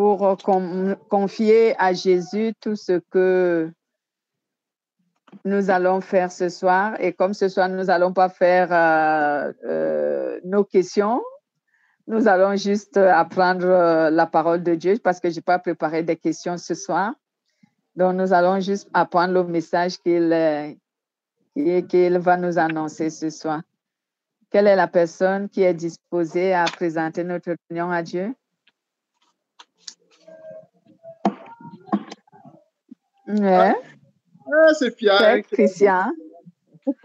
pour confier à Jésus tout ce que nous allons faire ce soir. Et comme ce soir, nous n'allons pas faire nos questions, nous allons juste apprendre la parole de Dieu parce que je n'ai pas préparé des questions ce soir. Donc, nous allons juste apprendre le message qu'il va nous annoncer ce soir. Quelle est la personne qui est disposée à présenter notre opinion à Dieu? Ouais. Ah, c'est Pierre. Christian.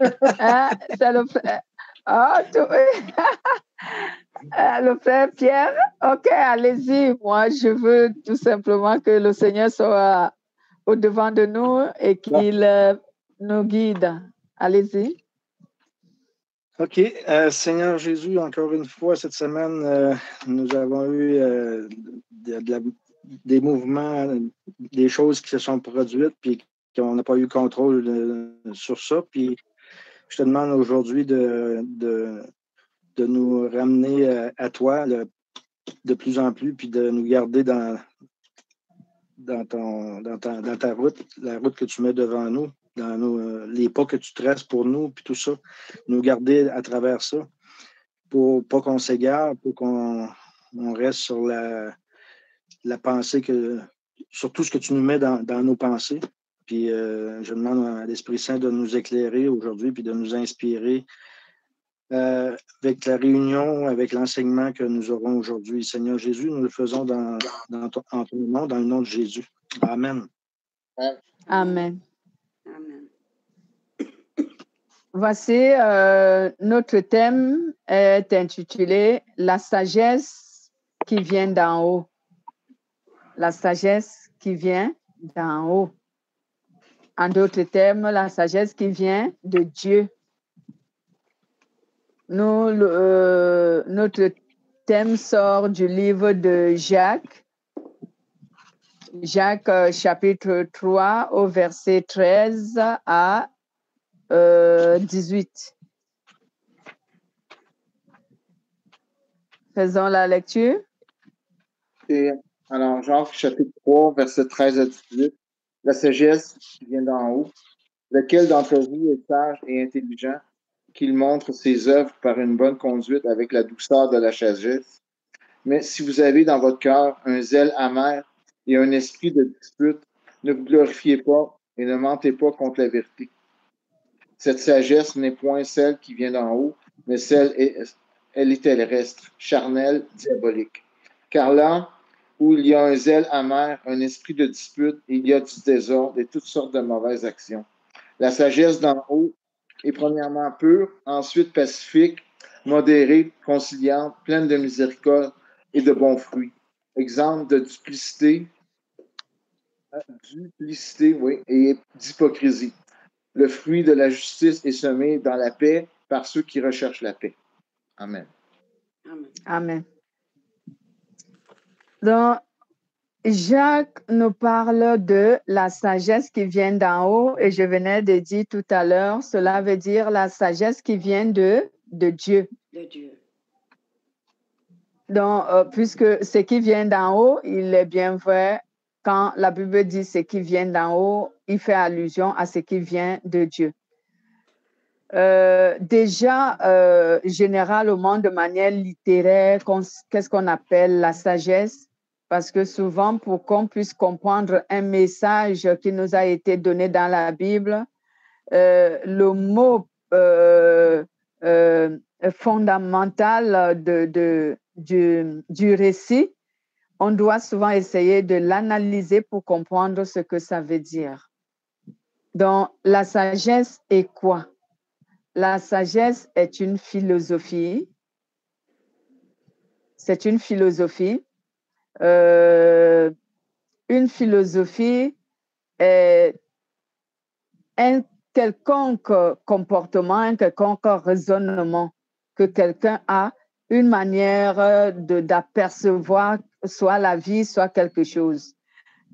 C'est le frère. Oh, le frère Pierre. OK, allez-y. Moi, je veux tout simplement que le Seigneur soit au-devant de nous et qu'il nous guide. Allez-y. OK. Seigneur Jésus, encore une fois, cette semaine, nous avons eu des mouvements, des choses qui se sont produites, puis qu'on n'a pas eu contrôle sur ça. Puis je te demande aujourd'hui de nous ramener à toi de plus en plus, puis de nous garder dans ta route, la route que tu mets devant nous, dans les pas que tu traces pour nous, puis tout ça, nous garder à travers ça, pour pas qu'on s'égare, pour qu'on reste sur la pensée, sur tout ce que tu nous mets dans nos pensées. Puis je demande à l'Esprit Saint de nous éclairer aujourd'hui, puis de nous inspirer avec la réunion, avec l'enseignement que nous aurons aujourd'hui. Seigneur Jésus, nous le faisons en ton nom, dans le nom de Jésus. Amen. Amen. Amen. Voici, notre thème est intitulé « La sagesse qui vient d'en haut ». La sagesse qui vient d'en haut. En d'autres termes, la sagesse qui vient de Dieu. Notre thème sort du livre de Jacques. Jacques chapitre 3 au verset 13 à 18. Faisons la lecture. Et alors, Jacques chapitre 3, verset 13 à 18. La sagesse qui vient d'en haut. Lequel d'entre vous est sage et intelligent, qu'il montre ses œuvres par une bonne conduite avec la douceur de la sagesse? Mais si vous avez dans votre cœur un zèle amer et un esprit de dispute, ne vous glorifiez pas et ne mentez pas contre la vérité. Cette sagesse n'est point celle qui vient d'en haut, mais elle est terrestre, charnelle, diabolique. Car là où il y a un zèle amer, un esprit de dispute, il y a du désordre et toutes sortes de mauvaises actions. La sagesse d'en haut est premièrement pure, ensuite pacifique, modérée, conciliante, pleine de miséricorde et de bons fruits. Exemple de duplicité, et d'hypocrisie. Le fruit de la justice est semé dans la paix par ceux qui recherchent la paix. Amen. Amen. Donc, Jacques nous parle de la sagesse qui vient d'en haut et je venais de dire tout à l'heure, cela veut dire la sagesse qui vient de Dieu. De Dieu. Donc, puisque ce qui vient d'en haut, il est bien vrai, quand la Bible dit ce qui vient d'en haut, il fait allusion à ce qui vient de Dieu. Déjà, généralement, de manière littéraire, qu'est-ce qu'on appelle la sagesse? Parce que souvent, pour qu'on puisse comprendre un message qui nous a été donné dans la Bible, le mot fondamental du récit, on doit souvent essayer de l'analyser pour comprendre ce que ça veut dire. Donc, la sagesse est quoi? La sagesse est une philosophie. C'est une philosophie. Une philosophie est un quelconque comportement, un quelconque raisonnement que quelqu'un a, une manière d'apercevoir soit la vie, soit quelque chose.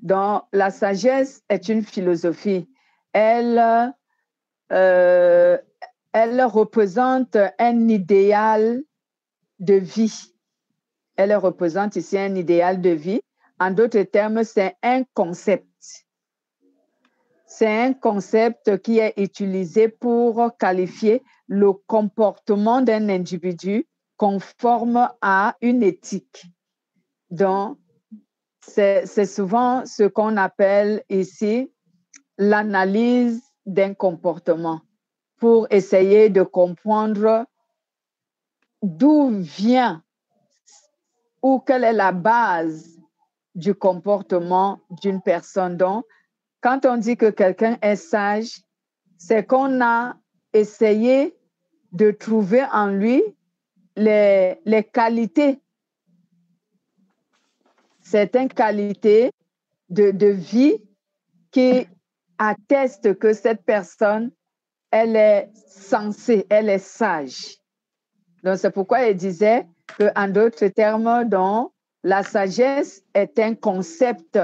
Donc, la sagesse est une philosophie. Elle représente un idéal de vie. Elle représente ici un idéal de vie En d'autres termes, c'est un concept. C'est un concept qui est utilisé pour qualifier le comportement d'un individu conforme à une éthique. Donc, c'est souvent ce qu'on appelle ici l'analyse d'un comportement pour essayer de comprendre d'où vient ou quelle est la base du comportement d'une personne. Donc, quand on dit que quelqu'un est sage, c'est qu'on a essayé de trouver en lui les qualités, certaines qualités de vie qui attestent que cette personne, elle est sensée, elle est sage. Donc, c'est pourquoi il disait qu'en d'autres termes, donc, la sagesse est un concept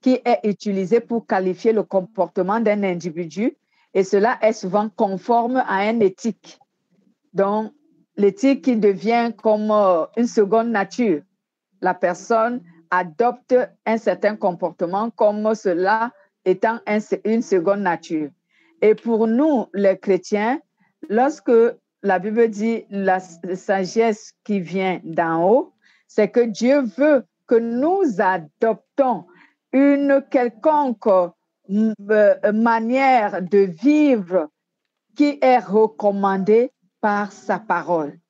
qui est utilisé pour qualifier le comportement d'un individu et cela est souvent conforme à une éthique. Donc, l'éthique qui devient comme une seconde nature. La personne adopte un certain comportement comme cela étant une seconde nature. Et pour nous, les chrétiens, lorsque la Bible dit la sagesse qui vient d'en haut, c'est que Dieu veut que nous adoptons une quelconque manière de vivre qui est recommandée par sa parole.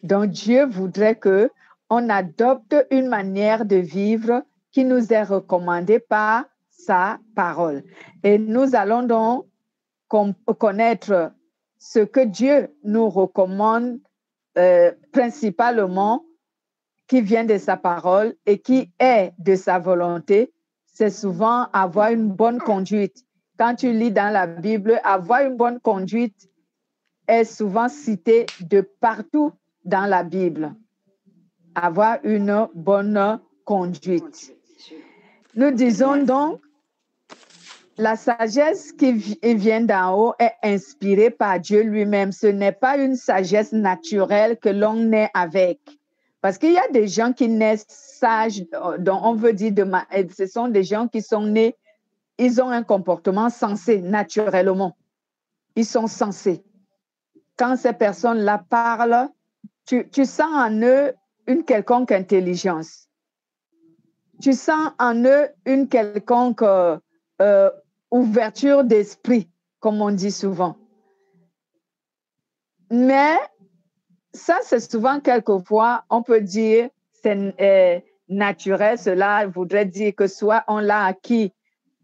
Donc Dieu voudrait que on adopte une manière de vivre qui nous est recommandée par sa parole. Et nous allons donc connaître ce que Dieu nous recommande principalement, qui vient de sa parole et qui est de sa volonté. C'est souvent avoir une bonne conduite. Quand tu lis dans la Bible, avoir une bonne conduite est souvent cité de partout dans la Bible. Avoir une bonne conduite. Nous disons donc, la sagesse qui vient d'en haut est inspirée par Dieu lui-même. Ce n'est pas une sagesse naturelle que l'on naît avec. Parce qu'il y a des gens qui naissent sages, dont on veut dire, ce sont des gens qui sont nés, ils ont un comportement sensé naturellement. Ils sont sensés. Quand ces personnes-là parlent, tu sens en eux une quelconque intelligence. Tu sens en eux une quelconque ouverture d'esprit, comme on dit souvent. Mais ça, c'est souvent quelquefois, on peut dire, c'est naturel. Cela voudrait dire que soit on l'a acquis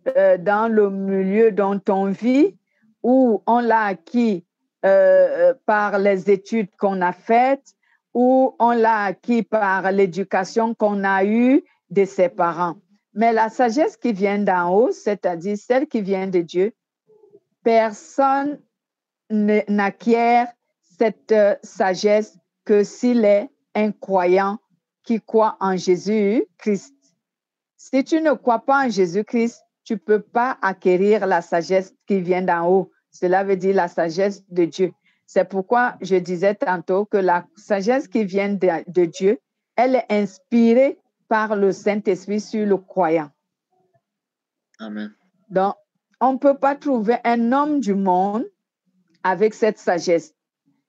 dans le milieu dont on vit, ou on l'a acquis par les études qu'on a faites, ou on l'a acquis par l'éducation qu'on a eue de ses parents. Mais la sagesse qui vient d'en haut, c'est-à-dire celle qui vient de Dieu, personne n'acquiert cette sagesse que s'il est un croyant qui croit en Jésus-Christ. Si tu ne crois pas en Jésus-Christ, tu ne peux pas acquérir la sagesse qui vient d'en haut. Cela veut dire la sagesse de Dieu. C'est pourquoi je disais tantôt que la sagesse qui vient de Dieu, elle est inspirée par le Saint-Esprit sur le croyant. Amen. Donc, on ne peut pas trouver un homme du monde avec cette sagesse.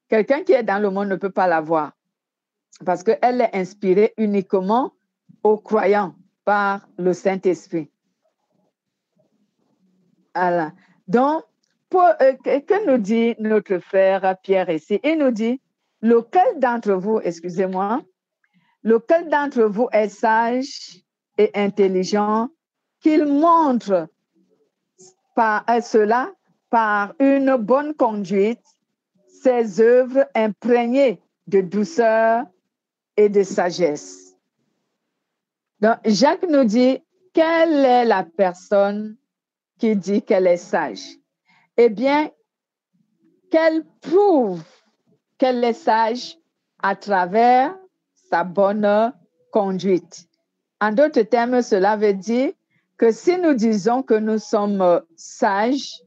Quelqu'un qui est dans le monde ne peut pas l'avoir parce qu'elle est inspirée uniquement aux croyants par le Saint-Esprit. Voilà. Donc, que nous dit notre frère Pierre ici? Il nous dit, lequel d'entre vous est sage et intelligent, qu'il montre cela par une bonne conduite, ses œuvres imprégnées de douceur et de sagesse. Donc, Jacques nous dit, quelle est la personne qui dit qu'elle est sage? Eh bien, qu'elle prouve qu'elle est sage à travers sa bonne conduite. En d'autres termes, cela veut dire que si nous disons que nous sommes sages,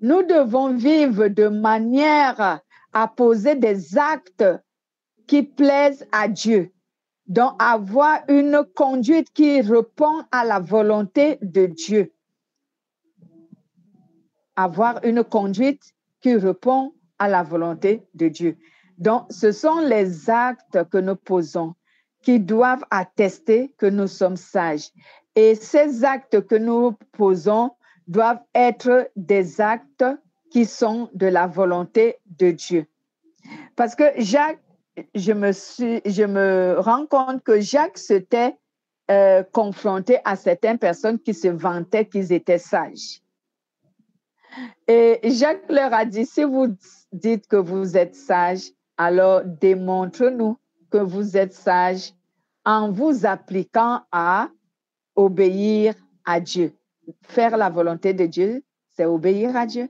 nous devons vivre de manière à poser des actes qui plaisent à Dieu. Donc, avoir une conduite qui répond à la volonté de Dieu. Avoir une conduite qui répond à la volonté de Dieu. Donc, ce sont les actes que nous posons qui doivent attester que nous sommes sages. Et ces actes que nous posons doivent être des actes qui sont de la volonté de Dieu. Parce que Jacques, je me rends compte que Jacques s'était confronté à certaines personnes qui se vantaient qu'ils étaient sages. Et Jacques leur a dit, si vous dites que vous êtes sages, alors démontre-nous que vous êtes sages en vous appliquant à obéir à Dieu. Faire la volonté de Dieu, c'est obéir à Dieu.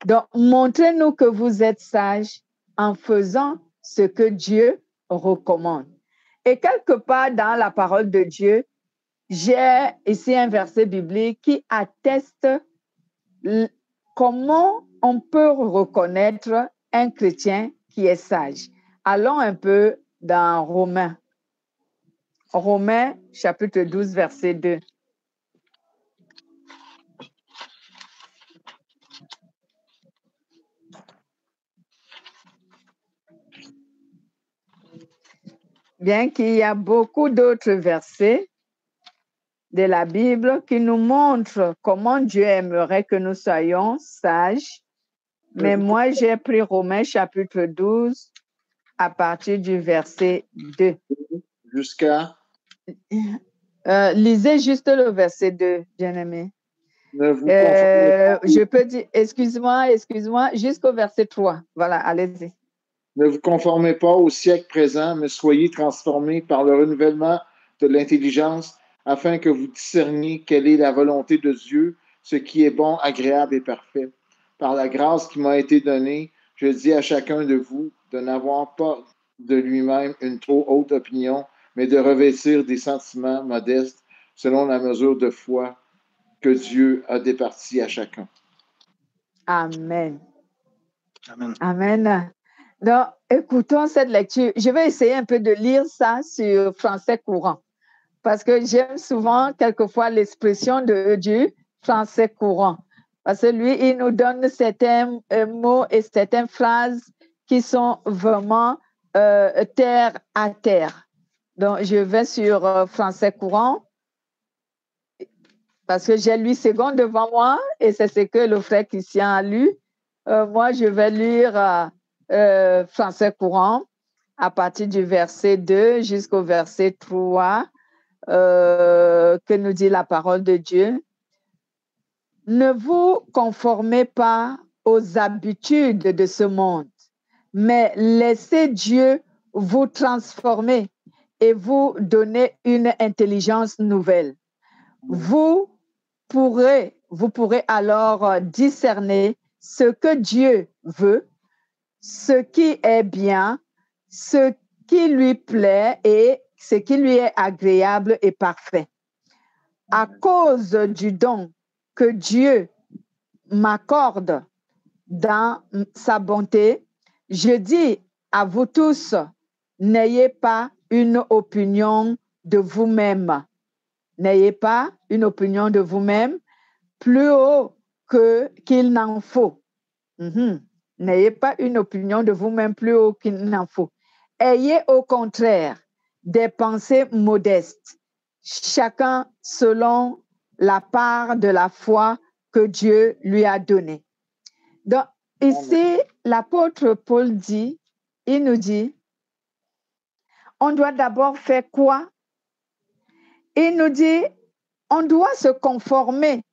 Donc, montrez-nous que vous êtes sages en faisant ce que Dieu recommande. Et quelque part dans la parole de Dieu, j'ai ici un verset biblique qui atteste comment on peut reconnaître un chrétien qui est sage. Allons un peu dans Romains. Romains, chapitre 12, verset 2. Bien qu'il y a beaucoup d'autres versets de la Bible qui nous montrent comment Dieu aimerait que nous soyons sages, mais moi j'ai pris Romains chapitre 12 à partir du verset 2. Jusqu'à? Lisez juste le verset 2, bien-aimé. Je peux dire, excuse-moi, jusqu'au verset 3. Voilà, allez-y. Ne vous conformez pas au siècle présent, mais soyez transformés par le renouvellement de l'intelligence, afin que vous discerniez quelle est la volonté de Dieu, ce qui est bon, agréable et parfait. Par la grâce qui m'a été donnée, je dis à chacun de vous de n'avoir pas de lui-même une trop haute opinion, mais de revêtir des sentiments modestes selon la mesure de foi que Dieu a départie à chacun. Amen. Amen. Amen. Donc, écoutons cette lecture. Je vais essayer un peu de lire ça sur français courant, parce que j'aime souvent, quelquefois, l'expression de Dieu, français courant. Parce que lui, il nous donne certains mots et certaines phrases qui sont vraiment terre à terre. Donc, je vais sur français courant, parce que j'ai lu second devant moi, et c'est ce que le frère Christian a lu. Moi, je vais lire français courant à partir du verset 2 jusqu'au verset 3, que nous dit la parole de Dieu. Ne vous conformez pas aux habitudes de ce monde, mais laissez Dieu vous transformer et vous donner une intelligence nouvelle. Vous pourrez alors discerner ce que Dieu veut, ce qui est bien, ce qui lui plaît et ce qui lui est agréable et parfait. À cause du don que Dieu m'accorde dans sa bonté, je dis à vous tous, n'ayez pas une opinion de vous-même. N'ayez pas une opinion de vous-même plus haut qu'il n'en faut. N'ayez pas une opinion de vous-même plus haut qu'il n'en faut. Ayez au contraire des pensées modestes, chacun selon la part de la foi que Dieu lui a donnée. Donc, ici, l'apôtre Paul il nous dit, on doit d'abord faire quoi? Il nous dit, on doit se conformer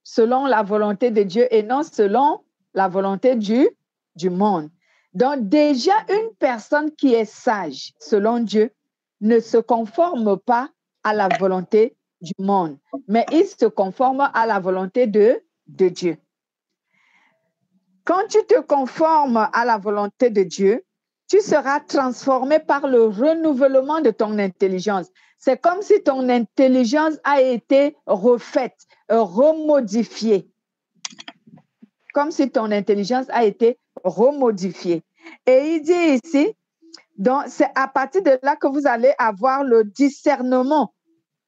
selon la volonté de Dieu et non selon la volonté du monde. Donc déjà, une personne qui est sage selon Dieu ne se conforme pas à la volonté du monde, mais il se conforme à la volonté de Dieu. Quand tu te conformes à la volonté de Dieu, tu seras transformé par le renouvellement de ton intelligence. C'est comme si ton intelligence a été refaite, remodifiée. Comme si ton intelligence a été remodifiée. Et il dit ici, Donc, c'est à partir de là que vous allez avoir le discernement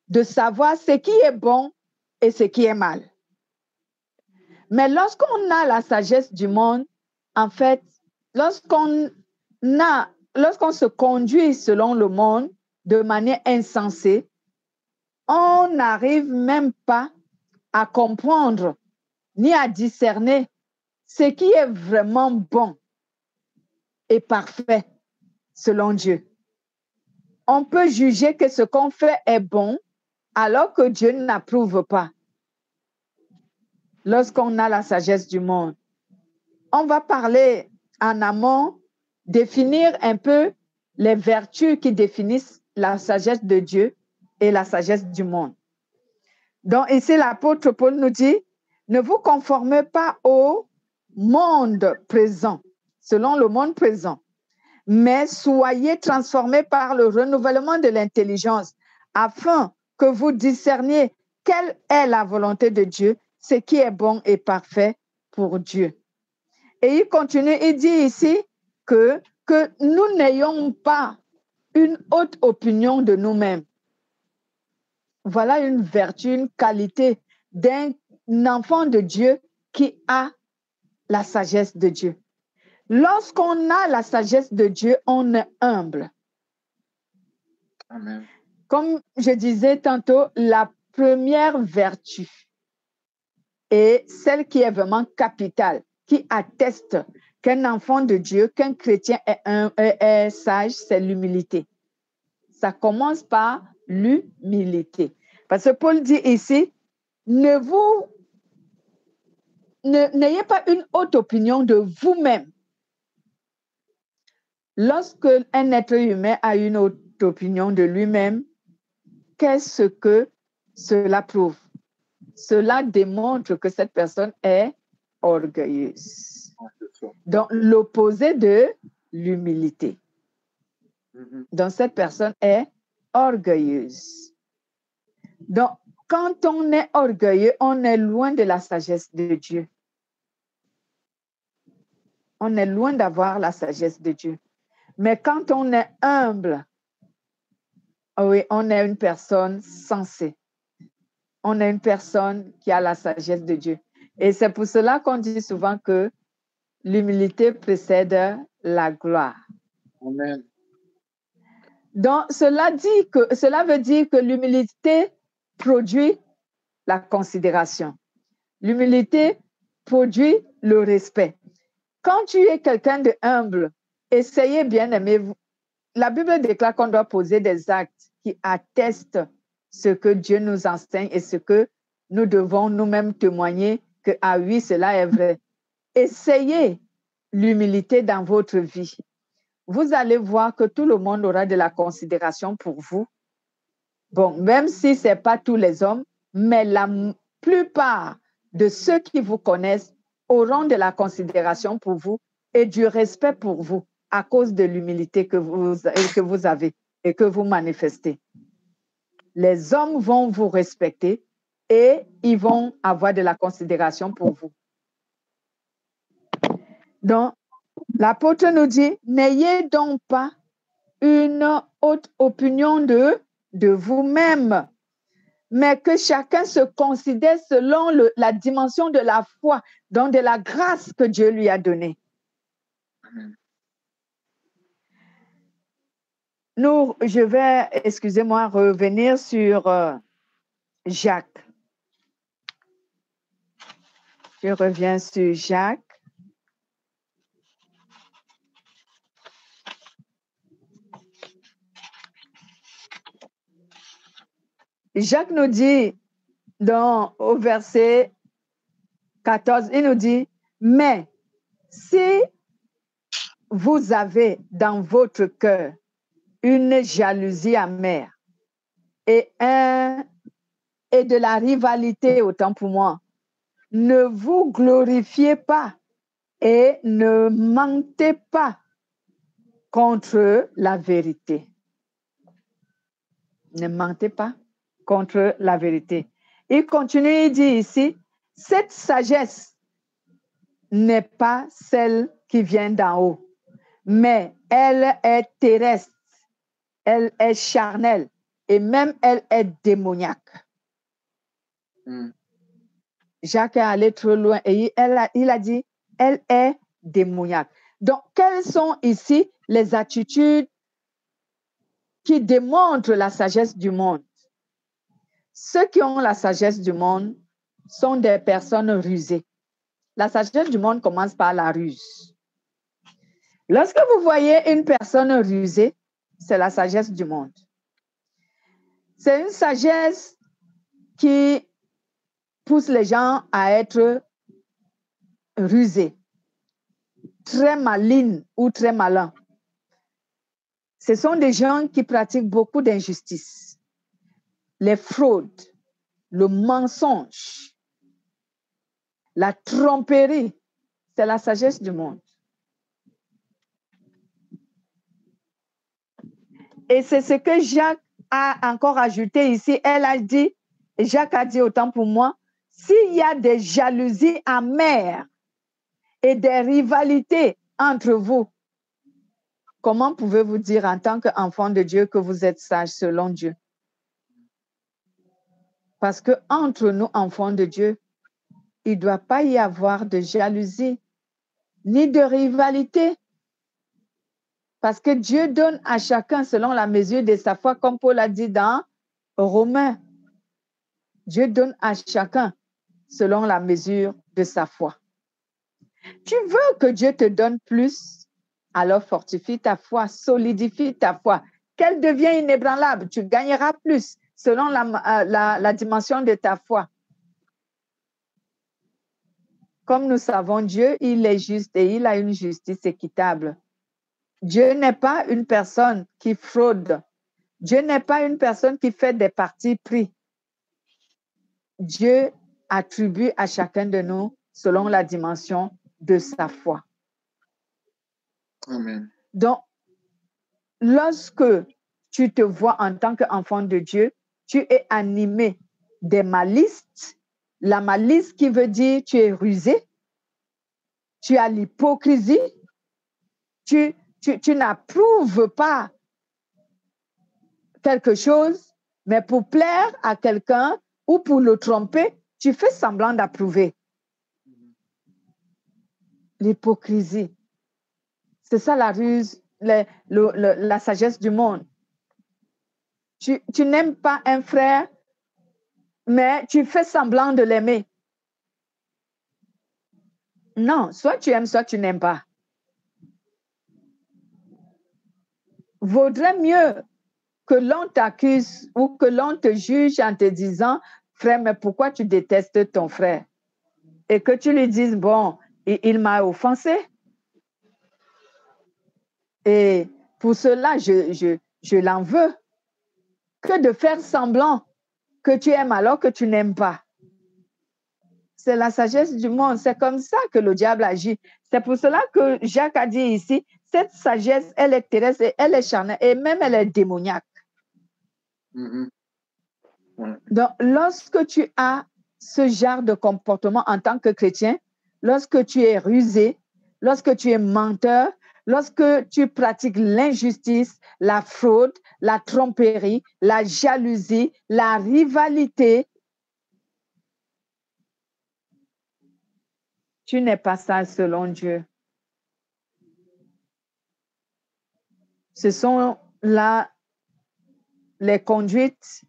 de savoir ce qui est bon et ce qui est mal. Mais lorsqu'on a la sagesse du monde, en fait, lorsqu'on se conduit selon le monde de manière insensée, on n'arrive même pas à comprendre ni à discerner ce qui est vraiment bon et parfait selon Dieu. On peut juger que ce qu'on fait est bon alors que Dieu n'approuve pas. Lorsqu'on a la sagesse du monde, on va parler en amont, définir un peu les vertus qui définissent la sagesse de Dieu et la sagesse du monde. Donc ici, l'apôtre Paul nous dit, ne vous conformez pas au monde présent, selon le monde présent, mais soyez transformés par le renouvellement de l'intelligence, afin que vous discerniez quelle est la volonté de Dieu, ce qui est bon et parfait pour Dieu. Et il continue, il dit ici que nous n'ayons pas une haute opinion de nous-mêmes. Voilà une vertu, une qualité d'un enfant de Dieu qui a la sagesse de Dieu. Lorsqu'on a la sagesse de Dieu, on est humble. Amen. Comme je disais tantôt, la première vertu est celle qui est vraiment capitale, qui atteste qu'un enfant de Dieu, qu'un chrétien est sage, c'est l'humilité. Ça commence par l'humilité. Parce que Paul dit ici, n'ayez pas une haute opinion de vous-même. Lorsque un être humain a une haute opinion de lui-même, qu'est-ce que cela prouve? Cela démontre que cette personne est orgueilleuse. Donc, l'opposé de l'humilité. Donc, cette personne est orgueilleuse. Donc, quand on est orgueilleux, on est loin de la sagesse de Dieu. On est loin d'avoir la sagesse de Dieu. Mais quand on est humble, oui, on est une personne sensée. On est une personne qui a la sagesse de Dieu. Et c'est pour cela qu'on dit souvent que l'humilité précède la gloire. Amen. Donc, cela veut dire que l'humilité produit la considération. L'humilité produit le respect. Quand tu es quelqu'un de humble, essayez bien aimer. La Bible déclare qu'on doit poser des actes qui attestent ce que Dieu nous enseigne et ce que nous devons nous-mêmes témoigner que, ah oui, cela est vrai. Essayez l'humilité dans votre vie. Vous allez voir que tout le monde aura de la considération pour vous. Bon, même si ce n'est pas tous les hommes, mais la plupart de ceux qui vous connaissent auront de la considération pour vous et du respect pour vous à cause de l'humilité que vous avez et que vous manifestez. Les hommes vont vous respecter et ils vont avoir de la considération pour vous. Donc, l'apôtre nous dit, n'ayez donc pas une haute opinion de vous-même, mais que chacun se considère selon la dimension de la foi, donc de la grâce que Dieu lui a donnée. Je vais, excusez-moi, revenir sur Jacques. Je reviens sur Jacques. Jacques nous dit, au verset 14, il nous dit, mais si vous avez dans votre cœur une jalousie amère et de la rivalité, autant pour moi, ne vous glorifiez pas et ne mentez pas contre la vérité. Ne mentez pas contre la vérité. Il continue, il dit ici, cette sagesse n'est pas celle qui vient d'en haut, mais elle est terrestre, elle est charnelle et même elle est démoniaque. Jacques est allé trop loin et il a dit, elle est démoniaque. Donc, quelles sont ici les attitudes qui démontrent la sagesse du monde? Ceux qui ont la sagesse du monde sont des personnes rusées. La sagesse du monde commence par la ruse. Lorsque vous voyez une personne rusée, c'est la sagesse du monde. C'est une sagesse qui pousse les gens à être rusés, très malignes ou très malins. Ce sont des gens qui pratiquent beaucoup d'injustices, les fraudes, le mensonge, la tromperie. C'est la sagesse du monde. Et c'est ce que Jacques a encore ajouté ici. Elle a dit, Jacques a dit autant pour moi, s'il y a des jalousies amères et des rivalités entre vous, comment pouvez-vous dire en tant qu'enfant de Dieu que vous êtes sage selon Dieu? Parce que entre nous, enfants de Dieu, il ne doit pas y avoir de jalousie ni de rivalité. Parce que Dieu donne à chacun selon la mesure de sa foi, comme Paul a dit dans Romains. Dieu donne à chacun selon la mesure de sa foi. Tu veux que Dieu te donne plus, alors fortifie ta foi, solidifie ta foi, qu'elle devienne inébranlable. Tu gagneras plus selon la dimension de ta foi. Comme nous savons, Dieu, il est juste et il a une justice équitable. Dieu n'est pas une personne qui fraude. Dieu n'est pas une personne qui fait des partis pris. Dieu attribue à chacun de nous selon la dimension de sa foi. Amen. Donc, lorsque tu te vois en tant qu'enfant de Dieu, tu es animé des malices. La malice qui veut dire tu es rusé, tu as l'hypocrisie, tu n'approuves pas quelque chose, mais pour plaire à quelqu'un ou pour le tromper, tu fais semblant d'approuver. L'hypocrisie. C'est ça la ruse, la sagesse du monde. Tu n'aimes pas un frère, mais tu fais semblant de l'aimer. Non, soit tu aimes, soit tu n'aimes pas. Vaudrait mieux que l'on t'accuse ou que l'on te juge en te disant, frère, mais pourquoi tu détestes ton frère? Et que tu lui dises, bon, il m'a offensé. Et pour cela, je l'en veux. Que de faire semblant que tu aimes alors que tu n'aimes pas. C'est la sagesse du monde. C'est comme ça que le diable agit. C'est pour cela que Jacques a dit ici, cette sagesse, elle est terrestre, elle est charnelle et même elle est démoniaque. Donc, lorsque tu as ce genre de comportement en tant que chrétien, lorsque tu es rusé, lorsque tu es menteur, lorsque tu pratiques l'injustice, la fraude, la tromperie, la jalousie, la rivalité, tu n'es pas sage selon Dieu. Ce sont là les conduites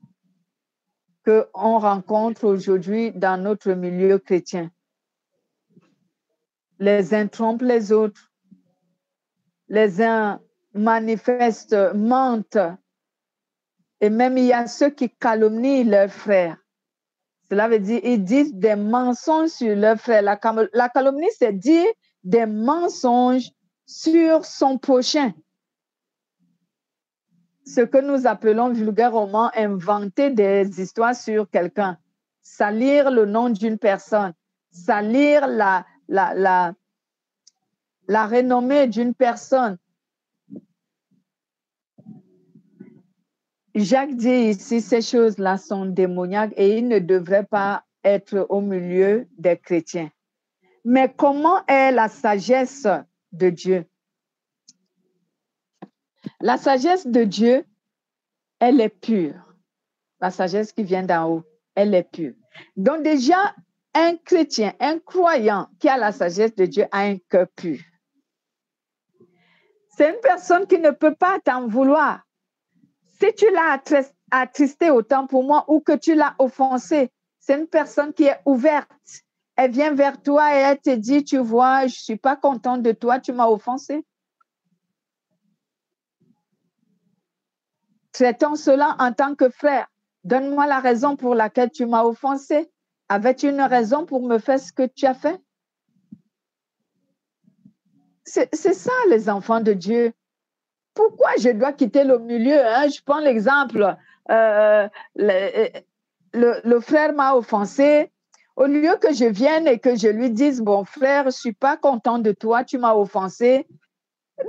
qu'on rencontre aujourd'hui dans notre milieu chrétien. Les uns trompent les autres. Les uns manifestent, mentent. Et même il y a ceux qui calomnient leurs frères. Cela veut dire qu'ils disent des mensonges sur leurs frères. La calomnie, c'est dire des mensonges sur son prochain. Ce que nous appelons vulgairement inventer des histoires sur quelqu'un. Salir le nom d'une personne. Salir la renommée d'une personne. Jacques dit ici, ces choses-là sont démoniaques et ils ne devraient pas être au milieu des chrétiens. Mais comment est la sagesse de Dieu? La sagesse de Dieu, elle est pure. La sagesse qui vient d'en haut, elle est pure. Donc déjà, un chrétien, un croyant qui a la sagesse de Dieu a un cœur pur. C'est une personne qui ne peut pas t'en vouloir. Si tu l'as attristé autant pour moi ou que tu l'as offensé, c'est une personne qui est ouverte. Elle vient vers toi et elle te dit, tu vois, je ne suis pas contente de toi, tu m'as offensé. Traitons cela en tant que frère. Donne-moi la raison pour laquelle tu m'as offensé. Avais-tu une raison pour me faire ce que tu as fait? C'est ça, les enfants de Dieu. Pourquoi je dois quitter le milieu? Hein? Je prends l'exemple, le frère m'a offensé. Au lieu que je vienne et que je lui dise, bon frère, je ne suis pas content de toi, tu m'as offensé.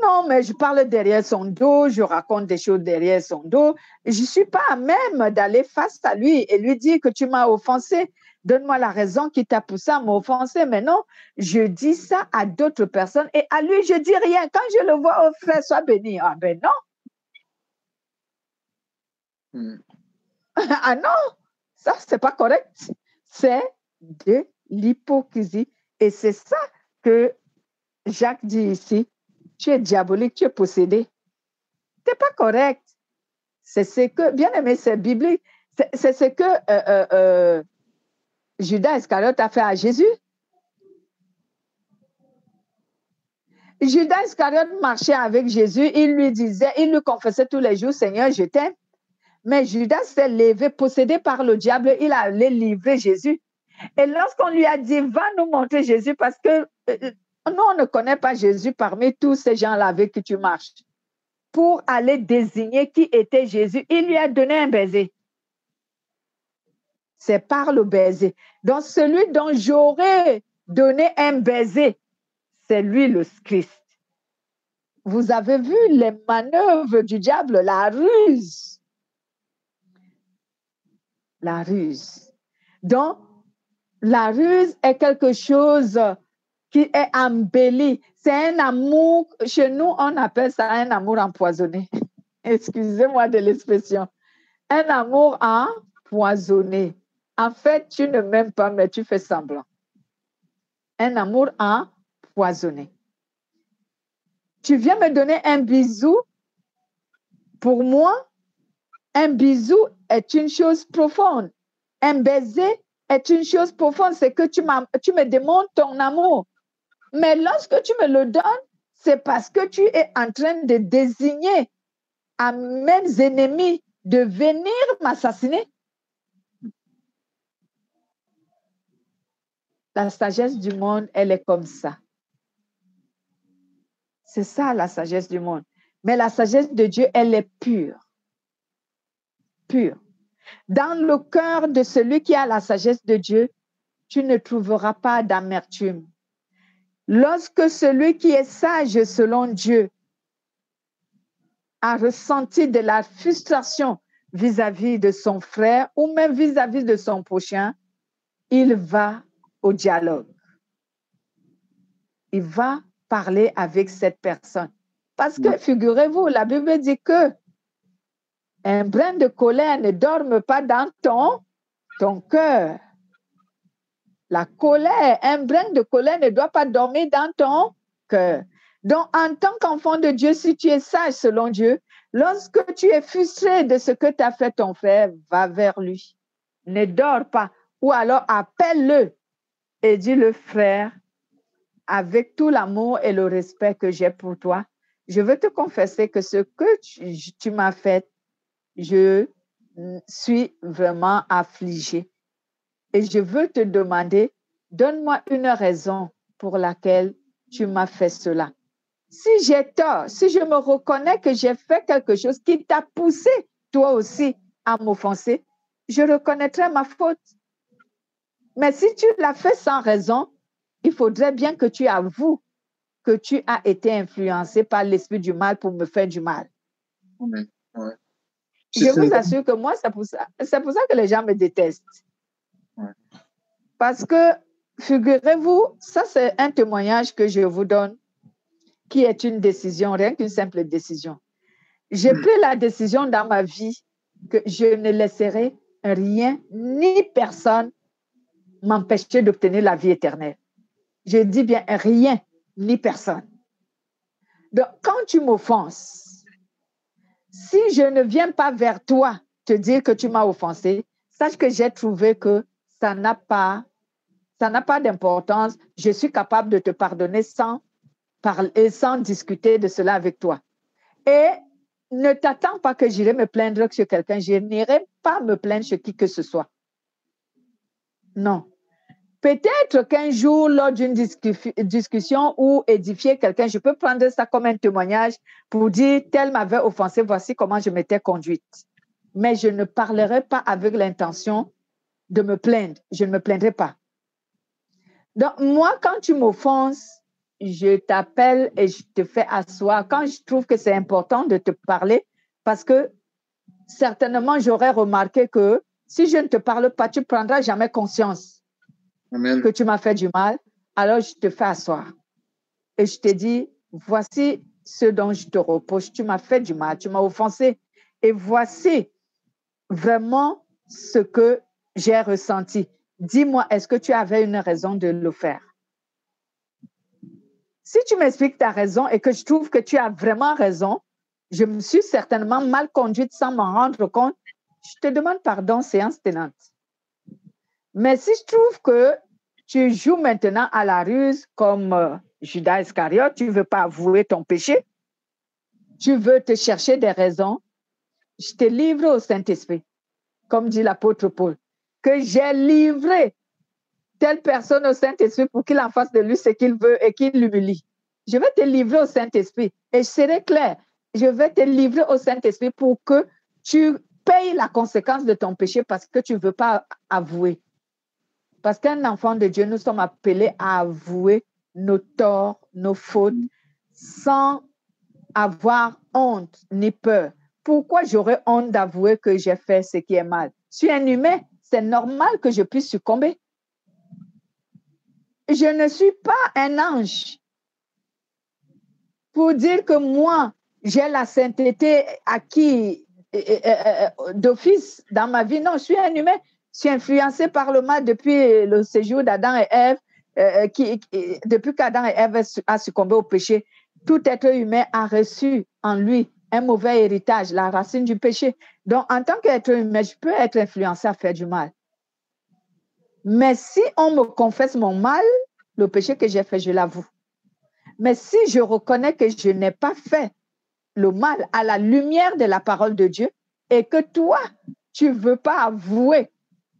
Non, mais je parle derrière son dos, je raconte des choses derrière son dos. Je ne suis pas à même d'aller face à lui et lui dire que tu m'as offensé. Donne-moi la raison qui t'a poussé à m'offenser. Mais non, je dis ça à d'autres personnes et à lui, je ne dis rien. Quand je le vois, oh frère, sois béni. Ah ben non. Ah non, ça, ce n'est pas correct. C'est de l'hypocrisie. Et c'est ça que Jacques dit ici. Tu es diabolique, tu es possédé. Ce n'est pas correct. C'est ce que, bien aimé, c'est biblique. C'est ce que Judas Iscariote a fait à Jésus. Judas Iscariote marchait avec Jésus, il lui confessait tous les jours, Seigneur, je t'aime. Mais Judas s'est levé, possédé par le diable, il allait livrer Jésus. Et lorsqu'on lui a dit, va nous montrer Jésus, parce que nous, on ne connaît pas Jésus parmi tous ces gens-là avec qui tu marches. Pour aller désigner qui était Jésus, il lui a donné un baiser. C'est par le baiser. Donc, celui dont j'aurais donné un baiser, c'est lui le Christ. Vous avez vu les manœuvres du diable, la ruse. La ruse. Donc, la ruse est quelque chose qui est embelli. C'est un amour, chez nous, on appelle ça un amour empoisonné. Excusez-moi de l'expression. Un amour empoisonné. En fait, tu ne m'aimes pas, mais tu fais semblant. Un amour empoisonné. Tu viens me donner un bisou. Pour moi, un bisou est une chose profonde. Un baiser est une chose profonde. C'est que tu me démontres ton amour. Mais lorsque tu me le donnes, c'est parce que tu es en train de désigner à mes ennemis de venir m'assassiner. La sagesse du monde, elle est comme ça. C'est ça la sagesse du monde. Mais la sagesse de Dieu, elle est pure. Pure. Dans le cœur de celui qui a la sagesse de Dieu, tu ne trouveras pas d'amertume. Lorsque celui qui est sage selon Dieu a ressenti de la frustration vis-à-vis de son frère ou même vis-à-vis de son prochain, il va au dialogue. Il va parler avec cette personne. Parce que, figurez-vous, la Bible dit que un brin de colère ne dorme pas dans ton cœur. La colère, un brin de colère ne doit pas dormir dans ton cœur. Donc, en tant qu'enfant de Dieu, si tu es sage selon Dieu, lorsque tu es frustré de ce que t'a fait ton frère, va vers lui. Ne dors pas. Ou alors appelle-le et dis-le, frère, avec tout l'amour et le respect que j'ai pour toi, je veux te confesser que ce que tu m'as fait, je suis vraiment affligée. Et je veux te demander, donne-moi une raison pour laquelle tu m'as fait cela. Si j'ai tort, si je me reconnais que j'ai fait quelque chose qui t'a poussé, toi aussi, à m'offenser, je reconnaîtrai ma faute. Mais si tu l'as fait sans raison, il faudrait bien que tu avoues que tu as été influencé par l'esprit du mal pour me faire du mal. Ouais. Je vous assure que moi, c'est pour ça que les gens me détestent. Ouais. Parce que, figurez-vous, ça c'est un témoignage que je vous donne, qui est une décision, rien qu'une simple décision. J'ai pris la décision dans ma vie que je ne laisserai rien ni personne m'empêcher d'obtenir la vie éternelle. Je dis bien rien ni personne. Donc, quand tu m'offenses, si je ne viens pas vers toi te dire que tu m'as offensé, sache que j'ai trouvé que ça n'a pas d'importance. Je suis capable de te pardonner sans discuter de cela avec toi. Et ne t'attends pas que j'irai me plaindre sur quelqu'un. Je n'irai pas me plaindre sur qui que ce soit. Non. Peut-être qu'un jour, lors d'une discussion ou édifier quelqu'un, je peux prendre ça comme un témoignage pour dire « tel m'avait offensé, voici comment je m'étais conduite ». Mais je ne parlerai pas avec l'intention de me plaindre. Je ne me plaindrai pas. Donc, moi, quand tu m'offenses, je t'appelle et je te fais asseoir. Quand je trouve que c'est important de te parler, parce que certainement, j'aurais remarqué que si je ne te parle pas, tu ne prendras jamais conscience Amen. que tu m'as fait du mal. Alors, je te fais asseoir. Et je te dis, voici ce dont je te reproche. Tu m'as fait du mal, tu m'as offensé. Et voici vraiment ce que j'ai ressenti. Dis-moi, est-ce que tu avais une raison de le faire? Si tu m'expliques ta raison et que je trouve que tu as vraiment raison, je me suis certainement mal conduite sans m'en rendre compte, je te demande pardon, séance tenante. Mais si je trouve que tu joues maintenant à la ruse comme Judas Iscariote, tu ne veux pas avouer ton péché, tu veux te chercher des raisons, je te livre au Saint-Esprit, comme dit l'apôtre Paul, que j'ai livré telle personne au Saint-Esprit pour qu'il en fasse de lui ce qu'il veut et qu'il l'humilie. Je vais te livrer au Saint-Esprit et je serai clair, je vais te livrer au Saint-Esprit pour que tu payes la conséquence de ton péché parce que tu ne veux pas avouer. Parce qu'un enfant de Dieu, nous sommes appelés à avouer nos torts, nos fautes, sans avoir honte ni peur. Pourquoi j'aurais honte d'avouer que j'ai fait ce qui est mal? Je suis un humain, c'est normal que je puisse succomber. Je ne suis pas un ange pour dire que moi, j'ai la sainteté acquise d'office dans ma vie. Non, je suis un humain. Je suis influencé par le mal depuis le séjour d'Adam et Ève, depuis qu'Adam et Ève a succombé au péché. Tout être humain a reçu en lui un mauvais héritage, la racine du péché. Donc, en tant qu'être humain, je peux être influencé à faire du mal. Mais si on me confesse mon mal, le péché que j'ai fait, je l'avoue. Mais si je reconnais que je n'ai pas fait le mal à la lumière de la parole de Dieu et que toi, tu ne veux pas avouer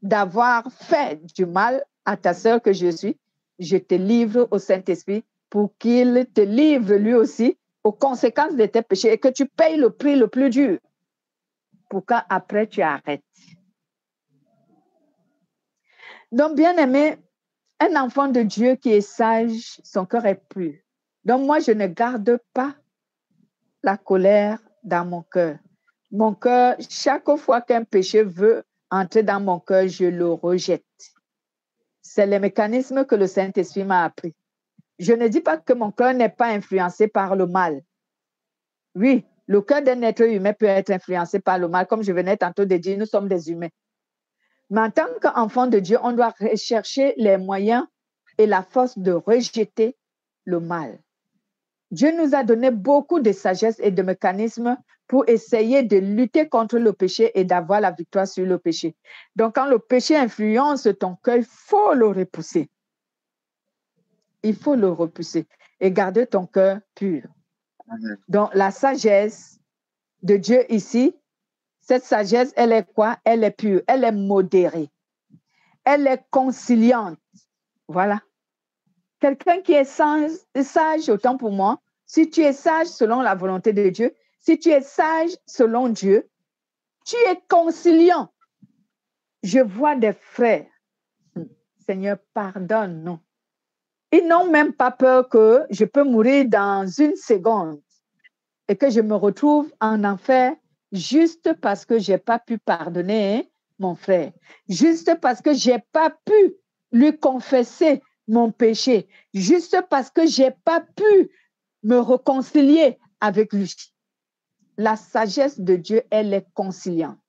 d'avoir fait du mal à ta sœur que je suis, je te livre au Saint-Esprit pour qu'il te livre lui aussi aux conséquences de tes péchés et que tu payes le prix le plus dur pour qu'après tu arrêtes. Donc, bien aimé, un enfant de Dieu qui est sage, son cœur est pur. Donc, moi, je ne garde pas la colère dans mon cœur. Mon cœur, chaque fois qu'un péché veut entrer dans mon cœur, je le rejette. C'est le mécanisme que le Saint-Esprit m'a appris. Je ne dis pas que mon cœur n'est pas influencé par le mal. Oui, le cœur d'un être humain peut être influencé par le mal. Comme je venais tantôt de dire, nous sommes des humains. Mais en tant qu'enfant de Dieu, on doit rechercher les moyens et la force de rejeter le mal. Dieu nous a donné beaucoup de sagesse et de mécanismes pour essayer de lutter contre le péché et d'avoir la victoire sur le péché. Donc, quand le péché influence ton cœur, il faut le repousser. Il faut le repousser et garder ton cœur pur. Amen. Donc, la sagesse de Dieu ici, cette sagesse, elle est quoi? Elle est pure, elle est modérée, elle est conciliante. Voilà. Quelqu'un qui est sage, autant pour moi, si tu es sage selon la volonté de Dieu, si tu es sage selon Dieu, tu es conciliant. Je vois des frères, Seigneur, pardonne-nous. Ils n'ont même pas peur que je peux mourir dans une seconde et que je me retrouve en enfer juste parce que je n'ai pas pu pardonner mon frère, juste parce que je n'ai pas pu lui confesser mon péché, juste parce que je n'ai pas pu me réconcilier avec lui. la sagesse de Dieu, elle est conciliante.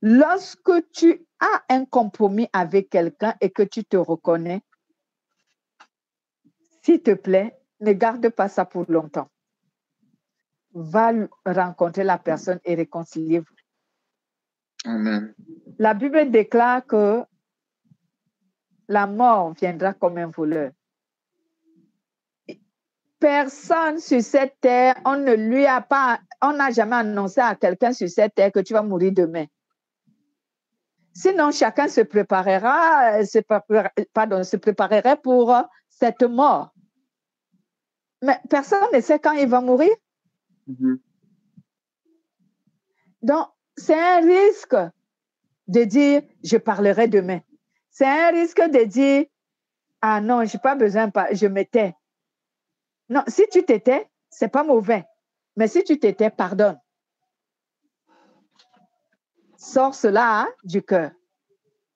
Lorsque tu as un compromis avec quelqu'un et que tu te reconnais, s'il te plaît, ne garde pas ça pour longtemps. Va rencontrer la personne et réconciliez-vous. Amen. La Bible déclare que la mort viendra comme un voleur. Personne sur cette terre, on n'a jamais annoncé à quelqu'un sur cette terre que tu vas mourir demain. Sinon, chacun se préparerait pour cette mort. Mais personne ne sait quand il va mourir. Mhm. Donc, c'est un risque de dire, je parlerai demain. C'est un risque de dire, ah non, je n'ai pas besoin, je me tais. Non, si tu t'étais, ce n'est pas mauvais. Mais si tu t'étais, pardonne. Sors cela du cœur,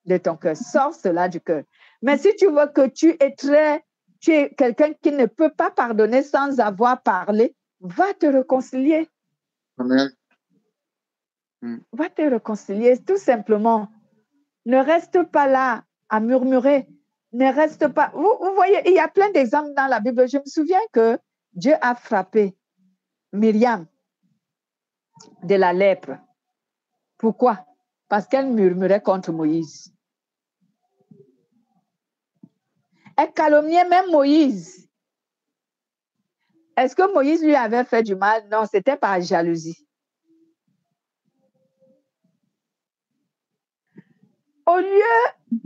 de ton cœur. Sors cela du cœur. Mais si tu vois que tu es quelqu'un qui ne peut pas pardonner sans avoir parlé, va te réconcilier. Amen. Va te réconcilier, tout simplement. Ne reste pas là à murmurer. Ne reste pas. Vous voyez, il y a plein d'exemples dans la Bible. Je me souviens que Dieu a frappé Myriam de la lèpre. Pourquoi? Parce qu'elle murmurait contre Moïse. Elle calomniait même Moïse. Est-ce que Moïse lui avait fait du mal? Non, c'était par jalousie. Au lieu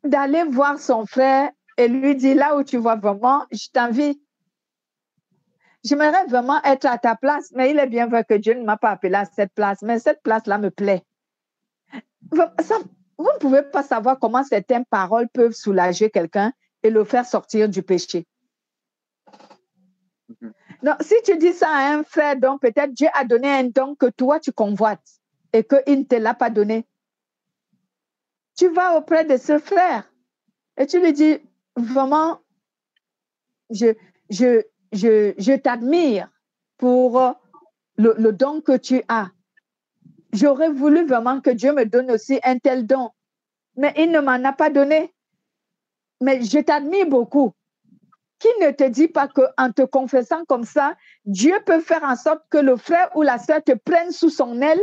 d'aller voir son frère et lui dire, là où tu vois vraiment, je t'envie. J'aimerais vraiment être à ta place, mais il est bien vrai que Dieu ne m'a pas appelé à cette place, mais cette place-là me plaît. Vous ne pouvez pas savoir comment certaines paroles peuvent soulager quelqu'un et le faire sortir du péché. Donc, si tu dis ça à un frère, donc peut-être Dieu a donné un don que toi, tu convoites et qu'il ne te l'a pas donné. Tu vas auprès de ce frère et tu lui dis, vraiment, je t'admire pour le don que tu as. J'aurais voulu vraiment que Dieu me donne aussi un tel don, mais il ne m'en a pas donné. Mais je t'admire beaucoup. Qui ne te dit pas qu'en te confessant comme ça, Dieu peut faire en sorte que le frère ou la sœur te prenne sous son aile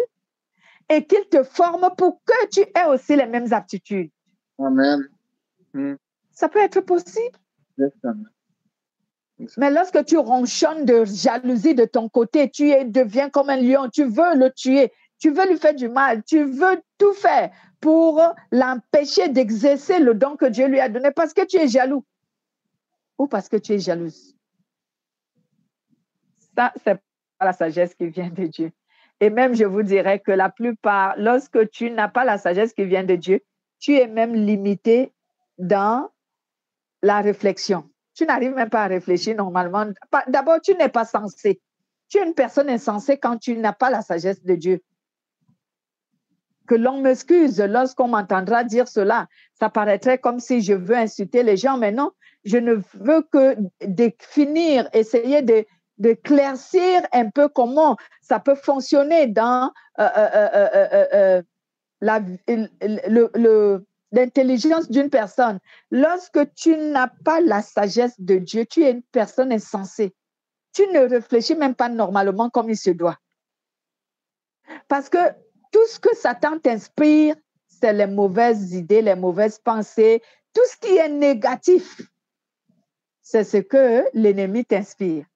et qu'il te forme pour que tu aies aussi les mêmes aptitudes. Amen. Ça peut être possible. Exactement. Mais lorsque tu ronchonnes de jalousie de ton côté, tu deviens comme un lion, tu veux le tuer, tu veux lui faire du mal, tu veux tout faire pour l'empêcher d'exercer le don que Dieu lui a donné parce que tu es jaloux ou parce que tu es jalouse. Ça, c'est pas la sagesse qui vient de Dieu. Et même, je vous dirais que la plupart, lorsque tu n'as pas la sagesse qui vient de Dieu, tu es même limité dans la réflexion. Tu n'arrives même pas à réfléchir normalement. D'abord, tu n'es pas sensé. Tu es une personne insensée quand tu n'as pas la sagesse de Dieu. Que l'on m'excuse lorsqu'on m'entendra dire cela. Ça paraîtrait comme si je veux insulter les gens, mais non, je ne veux que définir, essayer d'éclaircir un peu comment ça peut fonctionner dans l'intelligence d'une personne. Lorsque tu n'as pas la sagesse de Dieu, tu es une personne insensée. Tu ne réfléchis même pas normalement comme il se doit. Parce que tout ce que Satan t'inspire, c'est les mauvaises idées, les mauvaises pensées, tout ce qui est négatif. C'est ce que l'ennemi t'inspire.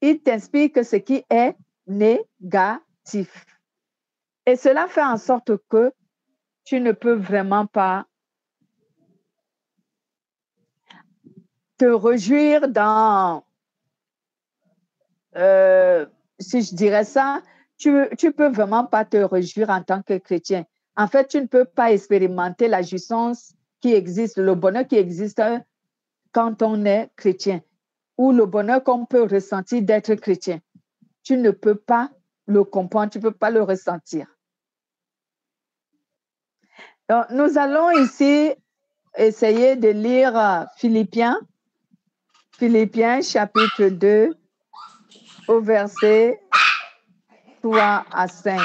Il t'inspire que ce qui est négatif. Et cela fait en sorte que tu ne peux vraiment pas te réjouir dans, si je dirais ça, tu peux vraiment pas te réjouir en tant que chrétien. En fait, tu ne peux pas expérimenter la jouissance qui existe, le bonheur qui existe quand on est chrétien, ou le bonheur qu'on peut ressentir d'être chrétien. Tu ne peux pas le comprendre, tu ne peux pas le ressentir. Donc, nous allons ici essayer de lire Philippiens chapitre 2 au verset 3 à 5.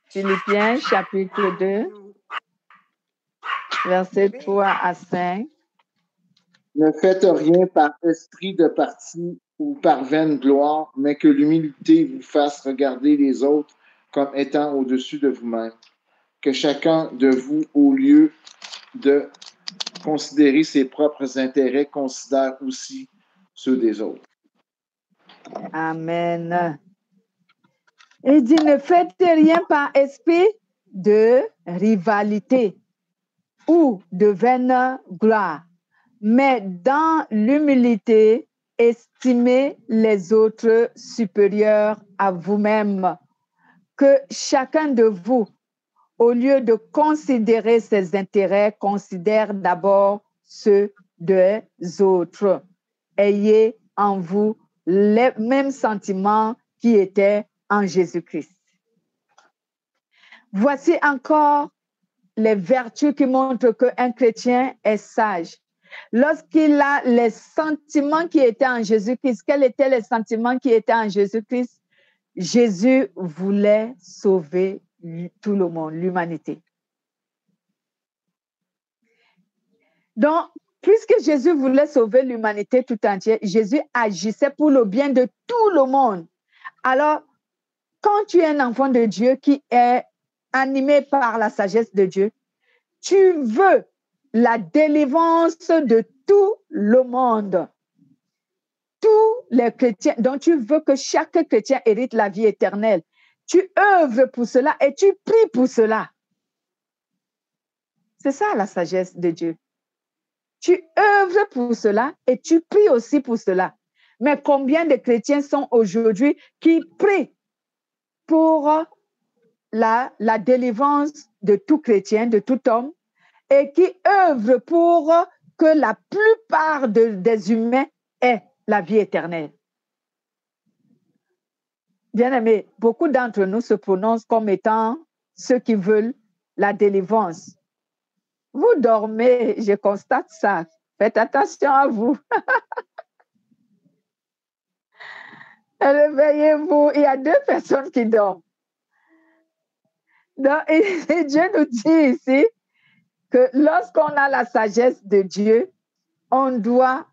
Philippiens chapitre 2, versets 3 à 5. Ne faites rien par esprit de parti ou par vaine gloire, mais que l'humilité vous fasse regarder les autres comme étant au-dessus de vous-même. Que chacun de vous, au lieu de considérer ses propres intérêts, considère aussi ceux des autres. Amen. Il dit, ne faites rien par esprit de rivalité ou de vaine gloire, mais dans l'humilité, estimez les autres supérieurs à vous-même. Que chacun de vous, au lieu de considérer ses intérêts, considère d'abord ceux des autres. Ayez en vous les mêmes sentiments qui étaient en Jésus-Christ. Voici encore les vertus qui montrent qu'un chrétien est sage. Lorsqu'il a les sentiments qui étaient en Jésus-Christ, quels étaient les sentiments qui étaient en Jésus-Christ? Jésus voulait sauver tout le monde, l'humanité. Donc, puisque Jésus voulait sauver l'humanité tout entière, Jésus agissait pour le bien de tout le monde. Alors, quand tu es un enfant de Dieu qui est animé par la sagesse de Dieu, tu veux la délivrance de tout le monde. Tous les chrétiens, donc tu veux que chaque chrétien hérite la vie éternelle. Tu œuvres pour cela et tu pries pour cela. C'est ça la sagesse de Dieu. Tu œuvres pour cela et tu pries aussi pour cela. Mais combien de chrétiens sont aujourd'hui qui prient pour la délivrance de tout chrétien, de tout homme, et qui œuvrent pour que la plupart des humains aient la vie éternelle? Bien-aimés, beaucoup d'entre nous se prononcent comme étant ceux qui veulent la délivrance. Vous dormez, je constate ça. Faites attention à vous. Réveillez-vous. Il y a 2 personnes qui dorment. Donc, et Dieu nous dit ici que lorsqu'on a la sagesse de Dieu, on doit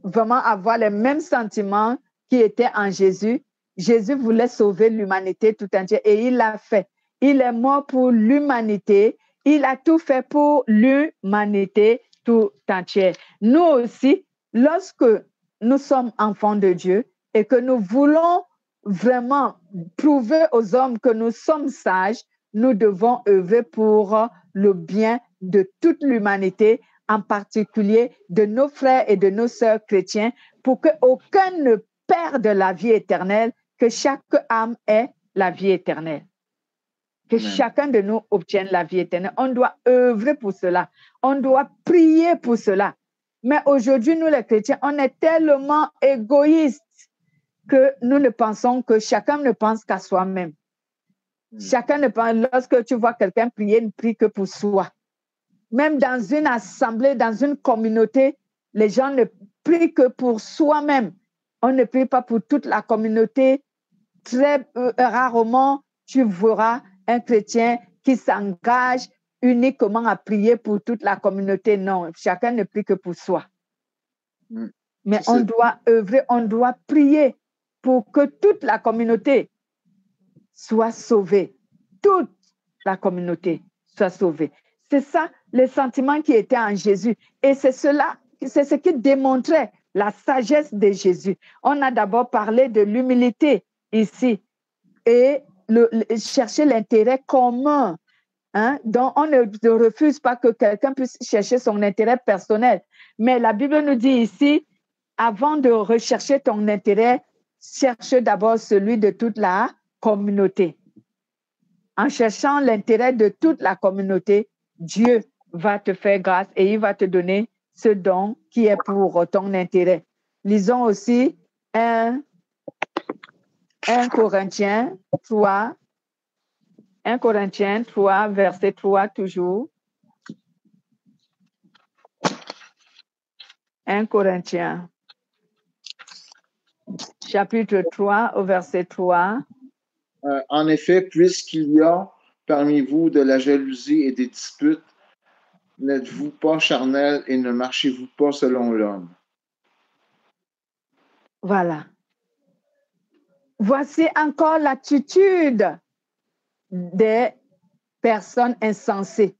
vraiment avoir les mêmes sentiments qui étaient en Jésus. Jésus voulait sauver l'humanité tout entière et il l'a fait. Il est mort pour l'humanité. Il a tout fait pour l'humanité tout entière. Nous aussi, lorsque nous sommes enfants de Dieu et que nous voulons vraiment prouver aux hommes que nous sommes sages, nous devons œuvrer pour le bien de toute l'humanité, en particulier de nos frères et de nos sœurs chrétiens, pour qu'aucun ne perde la vie éternelle, que chaque âme ait la vie éternelle. Que Amen. Chacun de nous obtienne la vie éternelle. On doit œuvrer pour cela. On doit prier pour cela. Mais aujourd'hui, nous les chrétiens, on est tellement égoïstes que nous ne pensons que chacun ne pense qu'à soi-même. Chacun ne pense, lorsque tu vois quelqu'un prier, ne prie que pour soi. Même dans une assemblée, dans une communauté, les gens ne prient que pour soi-même. On ne prie pas pour toute la communauté. Très rarement, tu verras un chrétien qui s'engage uniquement à prier pour toute la communauté. Non, chacun ne prie que pour soi. Mais on doit œuvrer, on doit prier pour que toute la communauté soit sauvée. Toute la communauté soit sauvée. C'est ça, les sentiments qui étaient en Jésus. Et c'est cela, c'est ce qui démontrait la sagesse de Jésus. On a d'abord parlé de l'humilité ici et chercher l'intérêt commun. Donc, on ne refuse pas que quelqu'un puisse chercher son intérêt personnel. Mais la Bible nous dit ici, avant de rechercher ton intérêt, cherche d'abord celui de toute la communauté. En cherchant l'intérêt de toute la communauté, Dieu va te faire grâce et il va te donner ce don qui est pour ton intérêt. Lisons aussi 1 Corinthiens 3, 1 Corinthiens 3, verset 3 toujours. 1 Corinthiens, chapitre 3, au verset 3. En effet, puisqu'il y a parmi vous de la jalousie et des disputes, n'êtes-vous pas charnel et ne marchez-vous pas selon l'homme? Voilà. Voici encore l'attitude des personnes insensées.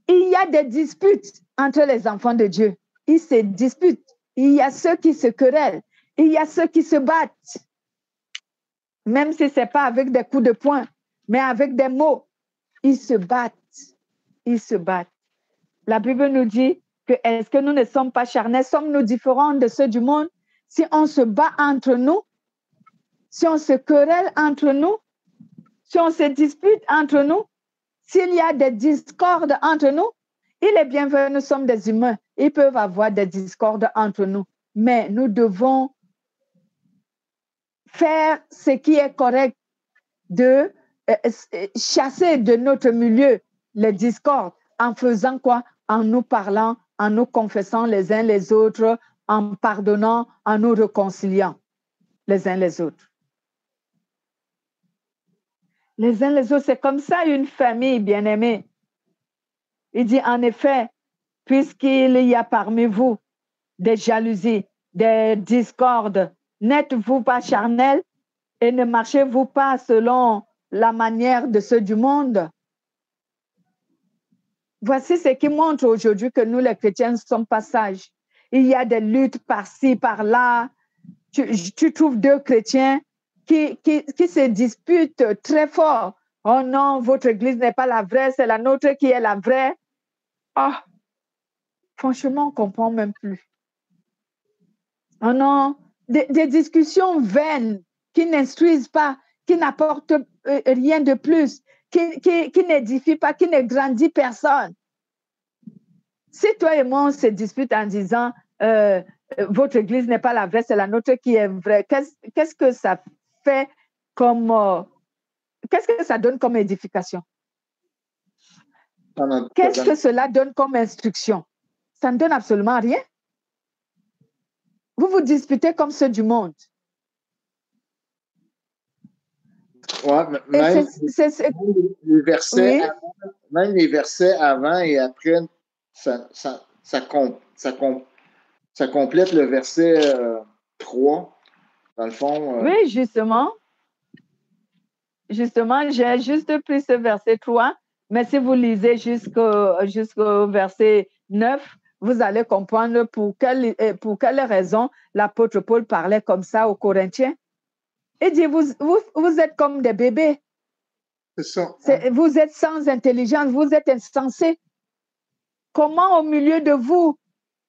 Il y a des disputes entre les enfants de Dieu. Ils se disputent. Il y a ceux qui se querellent. Il y a ceux qui se battent. Même si ce n'est pas avec des coups de poing, mais avec des mots. Ils se battent. Ils se battent. La Bible nous dit que est-ce que nous ne sommes pas charnels? Sommes-nous différents de ceux du monde? Si on se bat entre nous, si on se querelle entre nous, si on se dispute entre nous, s'il y a des discordes entre nous, il est bien vrai, nous sommes des humains. Ils peuvent avoir des discordes entre nous. Mais nous devons faire ce qui est correct, de chasser de notre milieu les discordes. En faisant quoi? En nous parlant, en nous confessant les uns les autres, en pardonnant, en nous réconciliant les uns les autres. Les uns les autres, c'est comme ça une famille bien-aimée. Il dit en effet, puisqu'il y a parmi vous des jalousies, des discordes, n'êtes-vous pas charnels et ne marchez-vous pas selon la manière de ceux du monde? Voici ce qui montre aujourd'hui que nous, les chrétiens, ne sommes pas sages. Il y a des luttes par-ci, par-là. Tu trouves deux chrétiens qui se disputent très fort. Oh non, votre église n'est pas la vraie, c'est la nôtre qui est la vraie. Oh, franchement, on ne comprend même plus. Oh non, des discussions vaines qui n'instruisent pas, qui n'apportent rien de plus, qui n'édifient pas, qui ne grandit personne. Si toi et moi, on se dispute en disant votre église n'est pas la vraie, c'est la nôtre qui est vraie, qu'est-ce que ça fait comme... qu'est-ce que ça donne comme édification? Qu'est-ce que cela donne comme instruction? Ça ne donne absolument rien. Vous vous disputez comme ceux du monde. Ouais, même les versets avant et après, ça complète le verset 3, dans le fond. Oui, justement. Justement, j'ai juste pris ce verset 3, mais si vous lisez jusqu'au verset 9, vous allez comprendre pour quelle raison l'apôtre Paul parlait comme ça aux Corinthiens. Il dit, vous êtes comme des bébés. C'est ça. Vous êtes sans intelligence, vous êtes insensés. Comment au milieu de vous,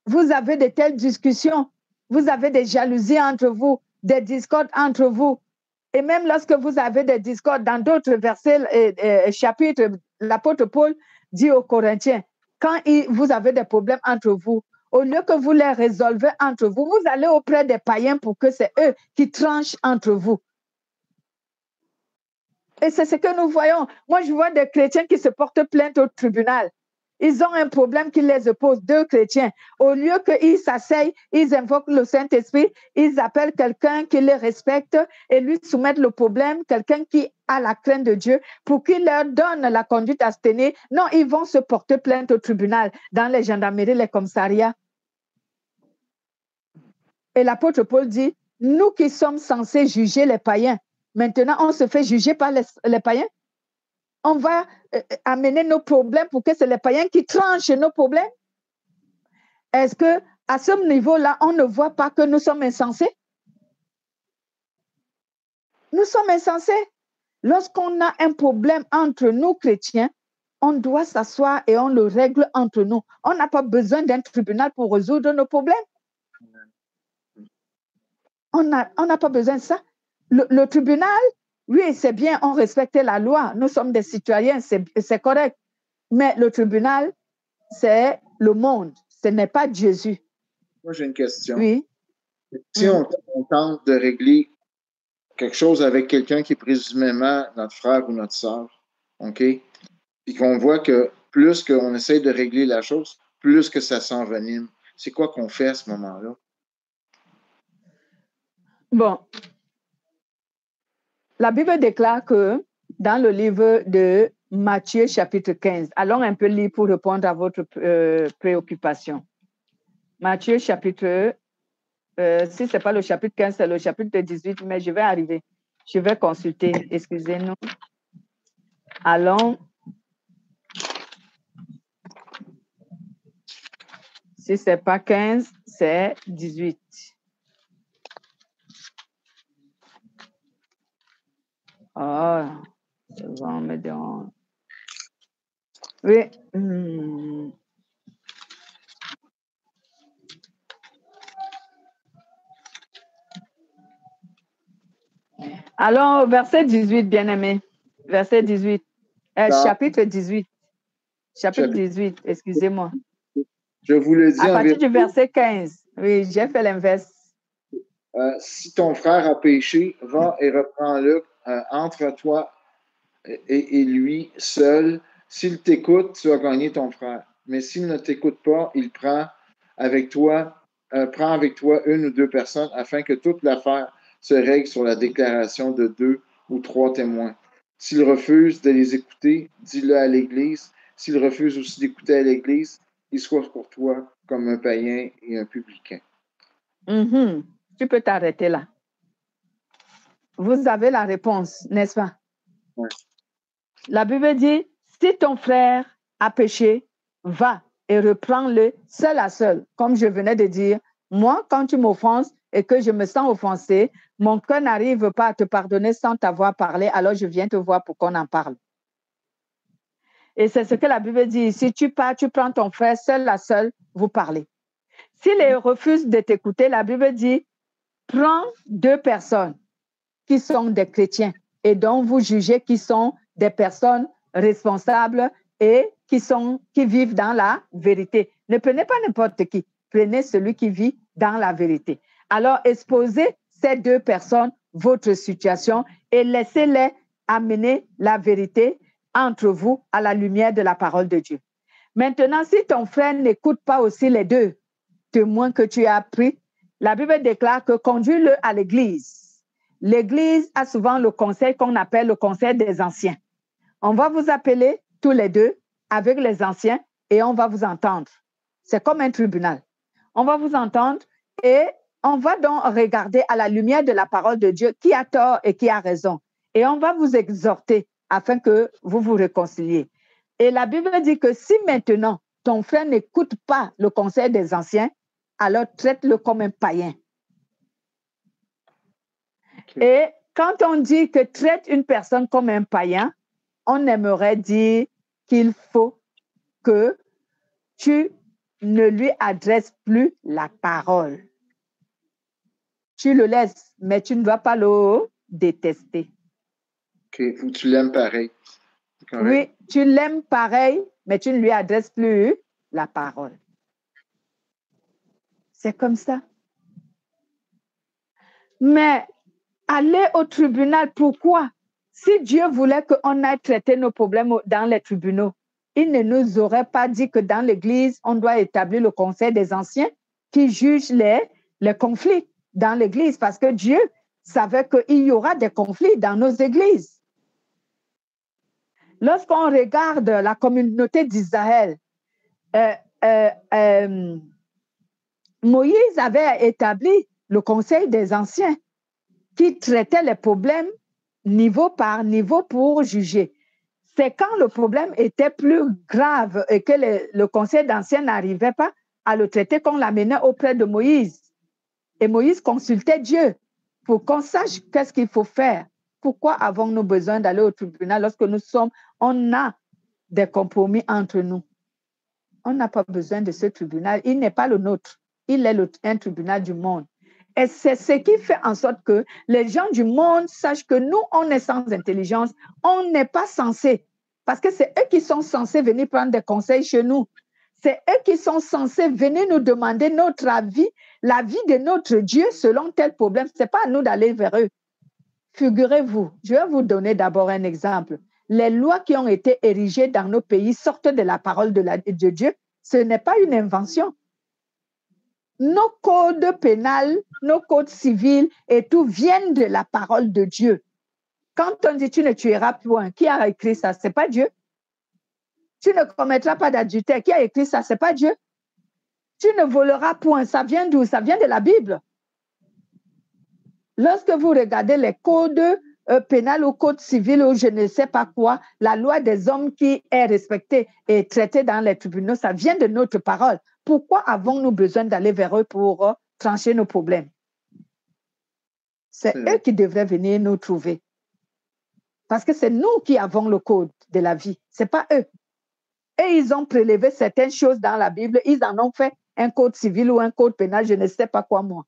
vous avez de telles discussions, vous avez des jalousies entre vous, des discordes entre vous. Et même lorsque vous avez des discordes dans d'autres versets, chapitres, l'apôtre Paul dit aux Corinthiens, quand vous avez des problèmes entre vous, au lieu que vous les résolvez entre vous, vous allez auprès des païens pour que c'est eux qui tranchent entre vous. Et c'est ce que nous voyons. Moi, je vois des chrétiens qui se portent plainte au tribunal. Ils ont un problème qui les oppose, deux chrétiens. Au lieu qu'ils s'asseyent, ils invoquent le Saint-Esprit, ils appellent quelqu'un qui les respecte et lui soumettent le problème, quelqu'un qui a la crainte de Dieu, pour qu'il leur donne la conduite à se tenir. Non, ils vont se porter plainte au tribunal, dans les gendarmeries, les commissariats. Et l'apôtre Paul dit, nous qui sommes censés juger les païens, maintenant on se fait juger par les païens. On va amener nos problèmes pour que c'est les païens qui tranchent nos problèmes. Est-ce que à ce niveau-là, on ne voit pas que nous sommes insensés? Nous sommes insensés. Lorsqu'on a un problème entre nous chrétiens, on doit s'asseoir et on le règle entre nous. On n'a pas besoin d'un tribunal pour résoudre nos problèmes. On n'a pas besoin de ça. Le tribunal, oui, c'est bien, on respecte la loi. Nous sommes des citoyens, c'est correct. Mais le tribunal, c'est le monde. Ce n'est pas Jésus. Moi, j'ai une question. Oui. Si on tente de régler quelque chose avec quelqu'un qui est présumément notre frère ou notre sœur, OK? Puis qu'on voit que plus qu'on essaie de régler la chose, plus que ça s'envenime. C'est quoi qu'on fait à ce moment-là? Bon. La Bible déclare que dans le livre de Matthieu chapitre 15, allons un peu lire pour répondre à votre préoccupation. Matthieu chapitre, si ce n'est pas le chapitre 15, c'est le chapitre 18, mais je vais arriver. Je vais consulter, excusez-nous. Allons. Si ce n'est pas 15, c'est 18. Oh, c'est bon, mais donc. Oui. Alors, verset 18, bien-aimé. Verset 18. Chapitre 18. Chapitre 18, excusez-moi. Je vous le dis. À partir du verset 15. Oui, j'ai fait l'inverse. Si ton frère a péché, va et reprends-le entre toi et lui seul. S'il t'écoute, tu as gagné ton frère. Mais s'il ne t'écoute pas, il prend avec toi une ou deux personnes afin que toute l'affaire se règle sur la déclaration de 2 ou 3 témoins. S'il refuse de les écouter, dis-le à l'Église. S'il refuse aussi d'écouter à l'Église, il soit pour toi comme un païen et un publicain. Tu peux t'arrêter là. Vous avez la réponse, n'est-ce pas? Oui. La Bible dit, si ton frère a péché, va et reprends-le seul à seul. Comme je venais de dire, moi, quand tu m'offenses et que je me sens offensé, mon cœur n'arrive pas à te pardonner sans t'avoir parlé, alors je viens te voir pour qu'on en parle. Et c'est ce que la Bible dit. Si tu pars, tu prends ton frère seul à seul, vous parlez. S'il refuse de t'écouter, la Bible dit, prends 2 personnes qui sont des chrétiens et dont vous jugez qui sont des personnes responsables et qui vivent dans la vérité. Ne prenez pas n'importe qui, prenez celui qui vit dans la vérité. Alors, exposez ces 2 personnes votre situation et laissez-les amener la vérité entre vous à la lumière de la parole de Dieu. Maintenant, si ton frère n'écoute pas aussi les 2 témoins que tu as pris, la Bible déclare que conduis-le à l'église. L'église a souvent le conseil qu'on appelle le conseil des anciens. On va vous appeler tous les 2 avec les anciens et on va vous entendre. C'est comme un tribunal. On va vous entendre et on va donc regarder à la lumière de la parole de Dieu qui a tort et qui a raison. Et on va vous exhorter afin que vous vous réconciliez. Et la Bible dit que si maintenant ton frère n'écoute pas le conseil des anciens, alors traite-le comme un païen. Okay. Et quand on dit que traite une personne comme un païen, on aimerait dire qu'il faut que tu ne lui adresses plus la parole. Tu le laisses, mais tu ne dois pas le détester. OK, faut que tu l'aimes pareil. Oui, tu l'aimes pareil, mais tu ne lui adresses plus la parole. C'est comme ça. Mais aller au tribunal, pourquoi? Si Dieu voulait qu'on aille traiter nos problèmes dans les tribunaux, il ne nous aurait pas dit que dans l'Église, on doit établir le conseil des anciens qui juge les conflits dans l'Église, parce que Dieu savait qu'il y aura des conflits dans nos églises. Lorsqu'on regarde la communauté d'Israël, Moïse avait établi le conseil des anciens qui traitait les problèmes niveau par niveau pour juger. C'est quand le problème était plus grave et que le conseil d'anciens n'arrivait pas à le traiter qu'on l'amenait auprès de Moïse. Et Moïse consultait Dieu pour qu'on sache qu'est-ce qu'il faut faire. Pourquoi avons-nous besoin d'aller au tribunal lorsque on a des compromis entre nous? On n'a pas besoin de ce tribunal. Il n'est pas le nôtre. Il est un tribunal du monde. Et c'est ce qui fait en sorte que les gens du monde sachent que nous, on est sans intelligence. On n'est pas censé. Parce que c'est eux qui sont censés venir prendre des conseils chez nous. C'est eux qui sont censés venir nous demander notre avis, l'avis de notre Dieu selon tel problème. Ce n'est pas à nous d'aller vers eux. Figurez-vous, je vais vous donner d'abord un exemple. Les lois qui ont été érigées dans nos pays sortent de la parole de Dieu. Ce n'est pas une invention. Nos codes pénals, nos codes civils et tout viennent de la parole de Dieu. Quand on dit tu ne tueras point, qui a écrit ça? Ce n'est pas Dieu. Tu ne commettras pas d'adultère, qui a écrit ça? Ce n'est pas Dieu. Tu ne voleras point, ça vient d'où? Ça vient de la Bible. Lorsque vous regardez les codes pénals ou codes civils ou je ne sais pas quoi, la loi des hommes qui est respectée et traitée dans les tribunaux, ça vient de notre parole. Pourquoi avons-nous besoin d'aller vers eux pour trancher nos problèmes? C'est eux qui devraient venir nous trouver. Parce que c'est nous qui avons le code de la vie, ce n'est pas eux. Et ils ont prélevé certaines choses dans la Bible, ils en ont fait un code civil ou un code pénal, je ne sais pas quoi moi.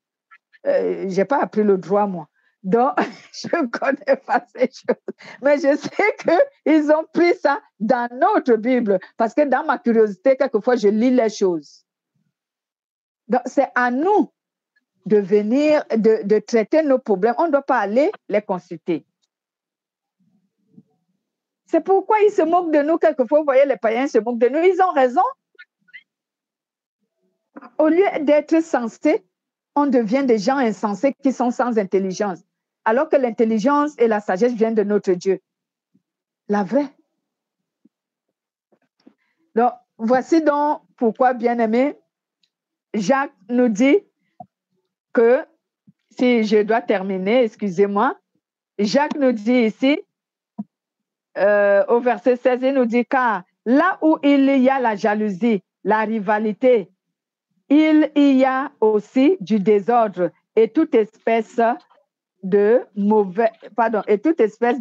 Je n'ai pas appris le droit moi. Donc, je ne connais pas ces choses. Mais je sais qu'ils ont pris ça dans notre Bible. Parce que dans ma curiosité, quelquefois, je lis les choses. Donc, c'est à nous de venir, de traiter nos problèmes. On ne doit pas aller les consulter. C'est pourquoi ils se moquent de nous. Quelquefois, vous voyez, les païens se moquent de nous. Ils ont raison. Au lieu d'être sensés, on devient des gens insensés qui sont sans intelligence. Alors que l'intelligence et la sagesse viennent de notre Dieu. La vraie. Donc, voici donc pourquoi, bien-aimé, Jacques nous dit que, si je dois terminer, excusez-moi, Jacques nous dit ici, au verset 16, il nous dit, car là où il y a la jalousie, la rivalité, il y a aussi du désordre et toute espèce de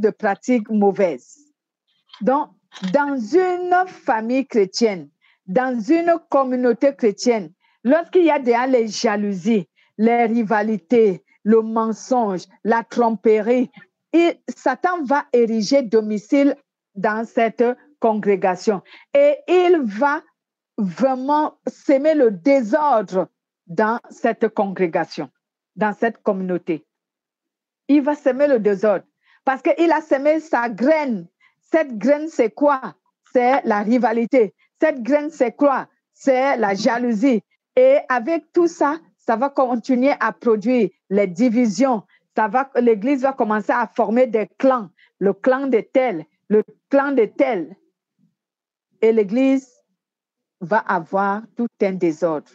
pratiques mauvaises. Donc, dans une famille chrétienne, dans une communauté chrétienne, lorsqu'il y a déjà les jalousies, les rivalités, le mensonge, la tromperie, Satan va ériger domicile dans cette congrégation et il va vraiment s'aimer le désordre dans cette congrégation, dans cette communauté. Il va s'aimer le désordre parce qu'il a semé sa graine. Cette graine, c'est quoi? C'est la rivalité. Cette graine, c'est quoi? C'est la jalousie. Et avec tout ça, ça va continuer à produire les divisions. L'Église va commencer à former des clans. Le clan de tel, le clan de tel. Et l'Église va avoir tout un désordre.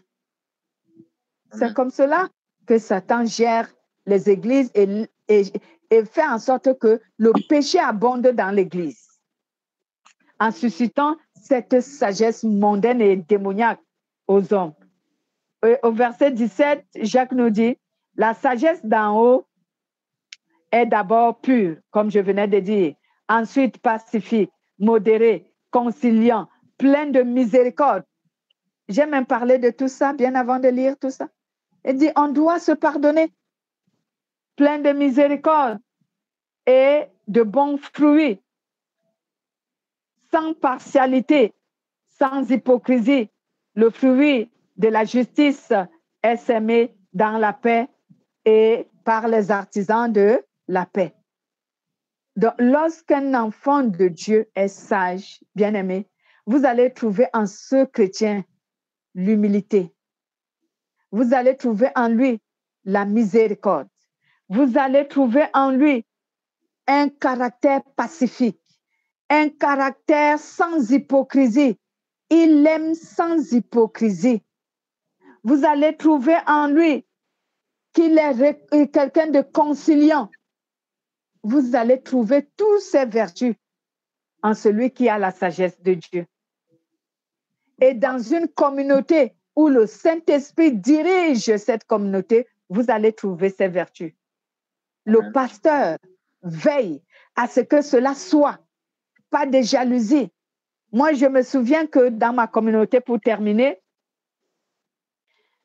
C'est comme cela que Satan gère les églises et fait en sorte que le péché abonde dans l'église, en suscitant cette sagesse mondaine et démoniaque aux hommes. Et au verset 17, Jacques nous dit, la sagesse d'en haut est d'abord pure, comme je venais de dire, ensuite pacifique, modérée, conciliant, pleine de miséricorde. J'ai même parlé de tout ça bien avant de lire tout ça. Il dit, on doit se pardonner, plein de miséricorde et de bons fruits, sans partialité, sans hypocrisie. Le fruit de la justice est semé dans la paix et par les artisans de la paix. Donc, lorsqu'un enfant de Dieu est sage, bien-aimé, vous allez trouver en ce chrétien l'humilité. Vous allez trouver en lui la miséricorde. Vous allez trouver en lui un caractère pacifique, un caractère sans hypocrisie. Il aime sans hypocrisie. Vous allez trouver en lui qu'il est quelqu'un de conciliant. Vous allez trouver toutes ces vertus en celui qui a la sagesse de Dieu. Et dans une communauté où le Saint-Esprit dirige cette communauté, vous allez trouver ces vertus. Le pasteur veille à ce que cela soit, pas de jalousie. Moi, je me souviens que dans ma communauté, pour terminer,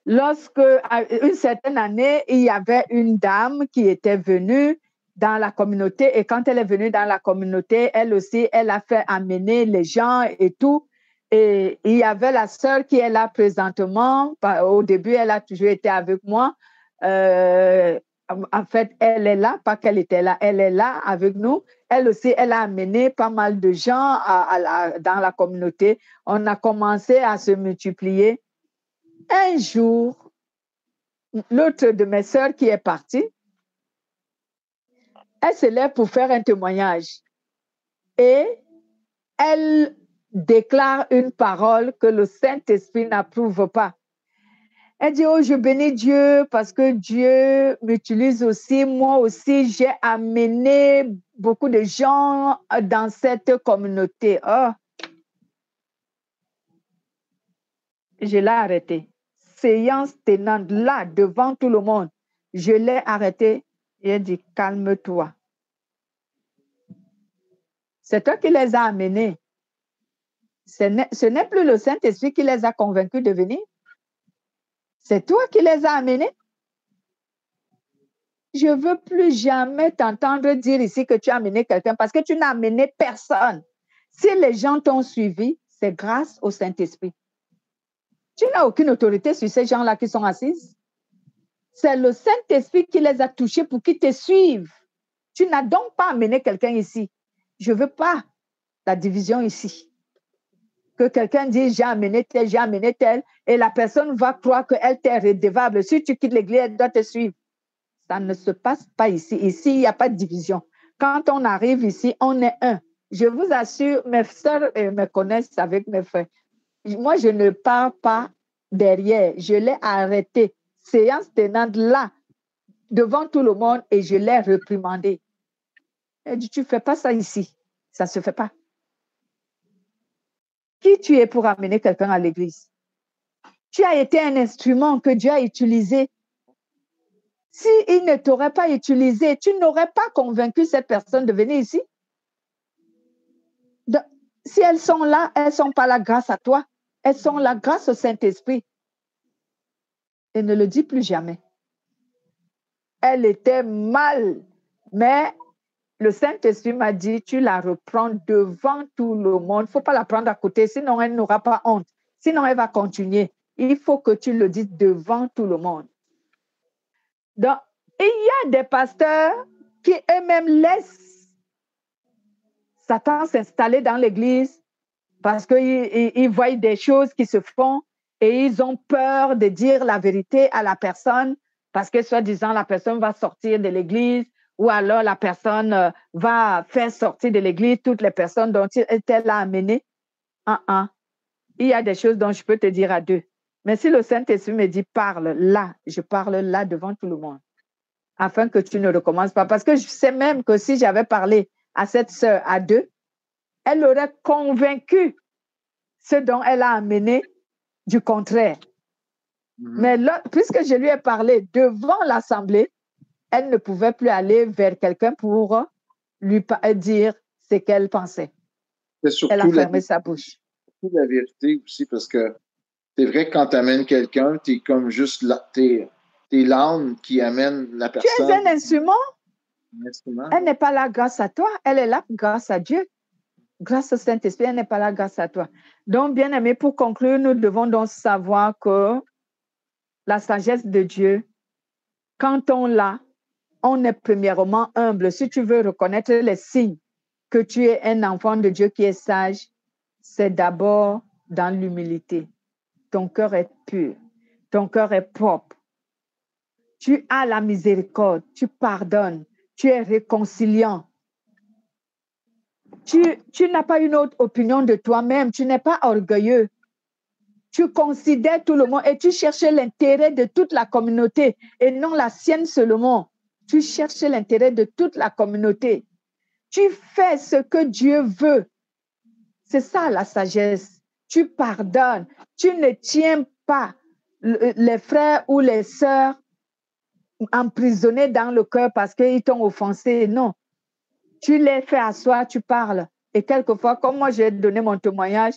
lorsque, à une certaine année, il y avait une dame qui était venue dans la communauté et quand elle est venue dans la communauté, elle aussi, elle a fait amener les gens et tout. Et il y avait la sœur qui est là présentement. Au début, elle a toujours été avec moi. En fait, elle est là, pas qu'elle était là, elle est là avec nous. Elle aussi, elle a amené pas mal de gens dans la communauté. On a commencé à se multiplier. Un jour, l'autre de mes sœurs qui est partie, elle se lève pour faire un témoignage et elle déclare une parole que le Saint-Esprit n'approuve pas. Elle dit, oh, je bénis Dieu parce que Dieu m'utilise aussi. Moi aussi, j'ai amené beaucoup de gens dans cette communauté. Oh, je l'ai arrêté. Séance tenante, là, devant tout le monde. Je l'ai arrêté. Et elle dit, calme-toi. C'est toi qui les as amenés. Ce n'est plus le Saint-Esprit qui les a convaincus de venir. C'est toi qui les as amenés. Je ne veux plus jamais t'entendre dire ici que tu as amené quelqu'un parce que tu n'as amené personne. Si les gens t'ont suivi, c'est grâce au Saint-Esprit. Tu n'as aucune autorité sur ces gens-là qui sont assis. C'est le Saint-Esprit qui les a touchés pour qu'ils te suivent. Tu n'as donc pas amené quelqu'un ici. Je ne veux pas la division ici. Que quelqu'un dise j'ai amené tel, et la personne va croire qu'elle t'est redevable. Si tu quittes l'église, elle doit te suivre. Ça ne se passe pas ici. Ici, il n'y a pas de division. Quand on arrive ici, on est un. Je vous assure, mes sœurs me connaissent avec mes frères. Moi, je ne pars pas derrière. Je l'ai arrêté. Séance tenante là, devant tout le monde, et je l'ai réprimandé. Elle dit, tu ne fais pas ça ici. Ça ne se fait pas. Qui tu es pour amener quelqu'un à l'église? Tu as été un instrument que Dieu a utilisé. S'il ne t'aurait pas utilisé, tu n'aurais pas convaincu cette personne de venir ici. Donc, si elles sont là, elles ne sont pas là grâce à toi. Elles sont là grâce au Saint-Esprit. Et ne le dis plus jamais. Elle était mal, mais le Saint-Esprit m'a dit, tu la reprends devant tout le monde. Il ne faut pas la prendre à côté, sinon elle n'aura pas honte. Sinon, elle va continuer. Il faut que tu le dises devant tout le monde. Donc, il y a des pasteurs qui eux-mêmes laissent Satan s'installer dans l'église parce qu'ils voient des choses qui se font et ils ont peur de dire la vérité à la personne parce que, soi-disant, la personne va sortir de l'église ou alors la personne va faire sortir de l'église toutes les personnes dont elle a amené. Il y a des choses dont je peux te dire à deux. Mais si le Saint-Esprit me dit parle là, je parle là devant tout le monde afin que tu ne recommences pas. Parce que je sais même que si j'avais parlé à cette sœur à deux, elle aurait convaincu ce dont elle a amené du contraire. Mais là, puisque je lui ai parlé devant l'assemblée, elle ne pouvait plus aller vers quelqu'un pour lui dire ce qu'elle pensait. Elle a fermé sa bouche. C'est la vérité aussi, parce que c'est vrai que quand tu amènes quelqu'un, tu es comme juste t'es l'âme qui amène la personne. Tu es un instrument. Elle n'est pas là grâce à toi, elle est là grâce à Dieu. Grâce au Saint-Esprit, elle n'est pas là grâce à toi. Donc, bien aimé, pour conclure, nous devons donc savoir que la sagesse de Dieu, quand on l'a, on est premièrement humble. Si tu veux reconnaître les signes que tu es un enfant de Dieu qui est sage, c'est d'abord dans l'humilité. Ton cœur est pur, ton cœur est propre. Tu as la miséricorde, tu pardonnes, tu es réconciliant. Tu n'as pas une autre opinion de toi-même, tu n'es pas orgueilleux. Tu considères tout le monde et tu cherches l'intérêt de toute la communauté et non la sienne seulement. Tu cherches l'intérêt de toute la communauté. Tu fais ce que Dieu veut. C'est ça la sagesse. Tu pardonnes. Tu ne tiens pas les frères ou les sœurs emprisonnés dans le cœur parce qu'ils t'ont offensé. Non. Tu les fais asseoir, tu parles. Et quelquefois, comme moi j'ai donné mon témoignage,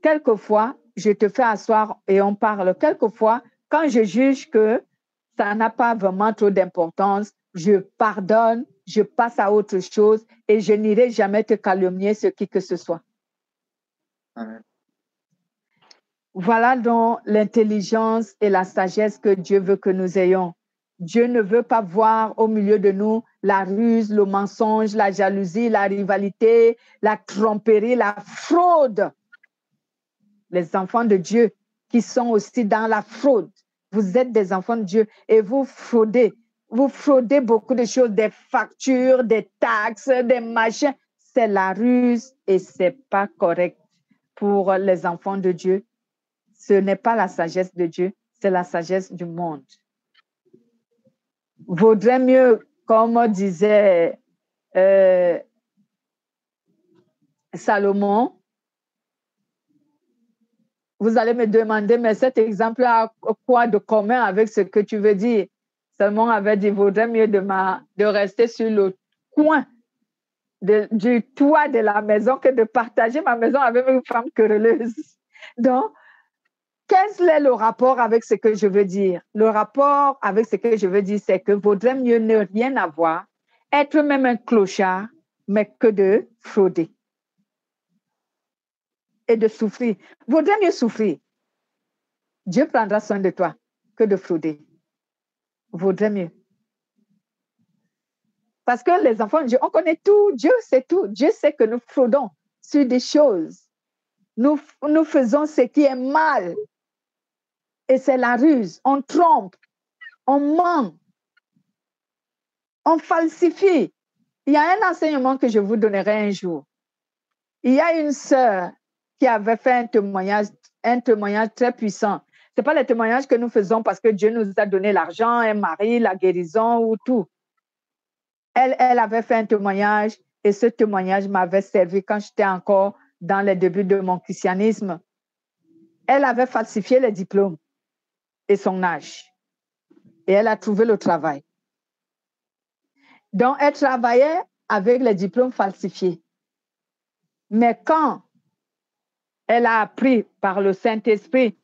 quelquefois, je te fais asseoir et on parle. Quelquefois, quand je juge que ça n'a pas vraiment trop d'importance, je pardonne, je passe à autre chose et je n'irai jamais te calomnier sur qui que ce soit. Amen. Voilà donc l'intelligence et la sagesse que Dieu veut que nous ayons. Dieu ne veut pas voir au milieu de nous la ruse, le mensonge, la jalousie, la rivalité, la tromperie, la fraude. Les enfants de Dieu qui sont aussi dans la fraude. Vous êtes des enfants de Dieu et vous fraudez. Vous fraudez beaucoup de choses, des factures, des taxes, des machins. C'est la ruse et c'est pas correct pour les enfants de Dieu. Ce n'est pas la sagesse de Dieu, c'est la sagesse du monde. Vaudrait mieux, comme disait Salomon, vous allez me demander, mais cet exemple a quoi de commun avec ce que tu veux dire? Salomon avait dit, vaudrait mieux de rester sur le coin du toit de la maison que de partager ma maison avec une femme querelleuse. Donc, quel est le rapport avec ce que je veux dire? Le rapport avec ce que je veux dire, c'est que vaudrait mieux ne rien avoir, être même un clochard, mais que de frauder et de souffrir. Vaudrait mieux souffrir. Dieu prendra soin de toi que de frauder. Vaudrait mieux. Parce que les enfants de Dieu, on connaît tout. Dieu sait tout. Dieu sait que nous fraudons sur des choses. Nous faisons ce qui est mal. Et c'est la ruse. On trompe. On ment. On falsifie. Il y a un enseignement que je vous donnerai un jour. Il y a une sœur qui avait fait un témoignage très puissant. Ce n'est pas le témoignage que nous faisons parce que Dieu nous a donné l'argent, un mari, la guérison ou tout. Elle avait fait un témoignage et ce témoignage m'avait servi quand j'étais encore dans les débuts de mon christianisme. Elle avait falsifié les diplômes et son âge. Et elle a trouvé le travail. Donc, elle travaillait avec les diplômes falsifiés. Mais quand elle a appris par le Saint-Esprit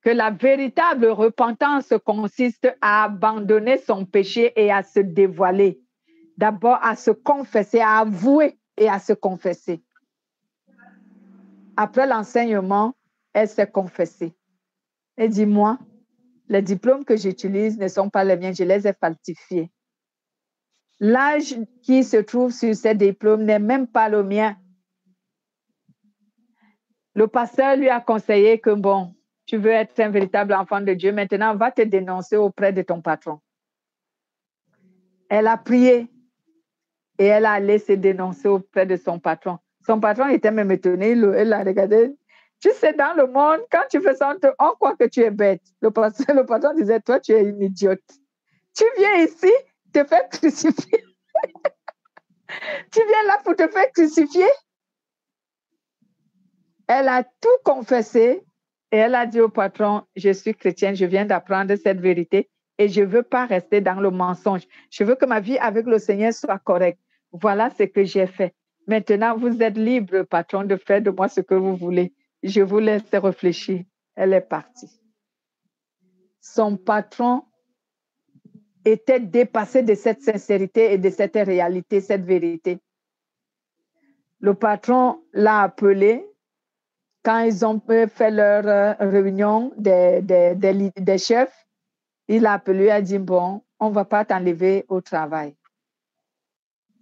que la véritable repentance consiste à abandonner son péché et à se dévoiler, d'abord à se confesser, à avouer et à se confesser. Après l'enseignement, elle s'est confessée. Elle dit, moi, les diplômes que j'utilise ne sont pas les miens, je les ai falsifiés. L'âge qui se trouve sur ces diplômes n'est même pas le mien. Le pasteur lui a conseillé que, bon, tu veux être un véritable enfant de Dieu, maintenant va te dénoncer auprès de ton patron. Elle a prié et elle a allé se dénoncer auprès de son patron. Son patron était même étonné, elle l'a regardé. Tu sais, dans le monde, quand tu fais ça, on croit que tu es bête. Le patron disait, toi, tu es une idiote. Tu viens ici te faire crucifier. Tu viens là pour te faire crucifier. Elle a tout confessé et elle a dit au patron, je suis chrétienne, je viens d'apprendre cette vérité et je ne veux pas rester dans le mensonge. Je veux que ma vie avec le Seigneur soit correcte. Voilà ce que j'ai fait. Maintenant, vous êtes libre, patron, de faire de moi ce que vous voulez. Je vous laisse réfléchir. Elle est partie. Son patron était dépassé de cette sincérité et de cette réalité, cette vérité. Le patron l'a appelé quand ils ont fait leur réunion des chefs. Il l'a appelé et a dit, bon, on ne va pas t'enlever au travail.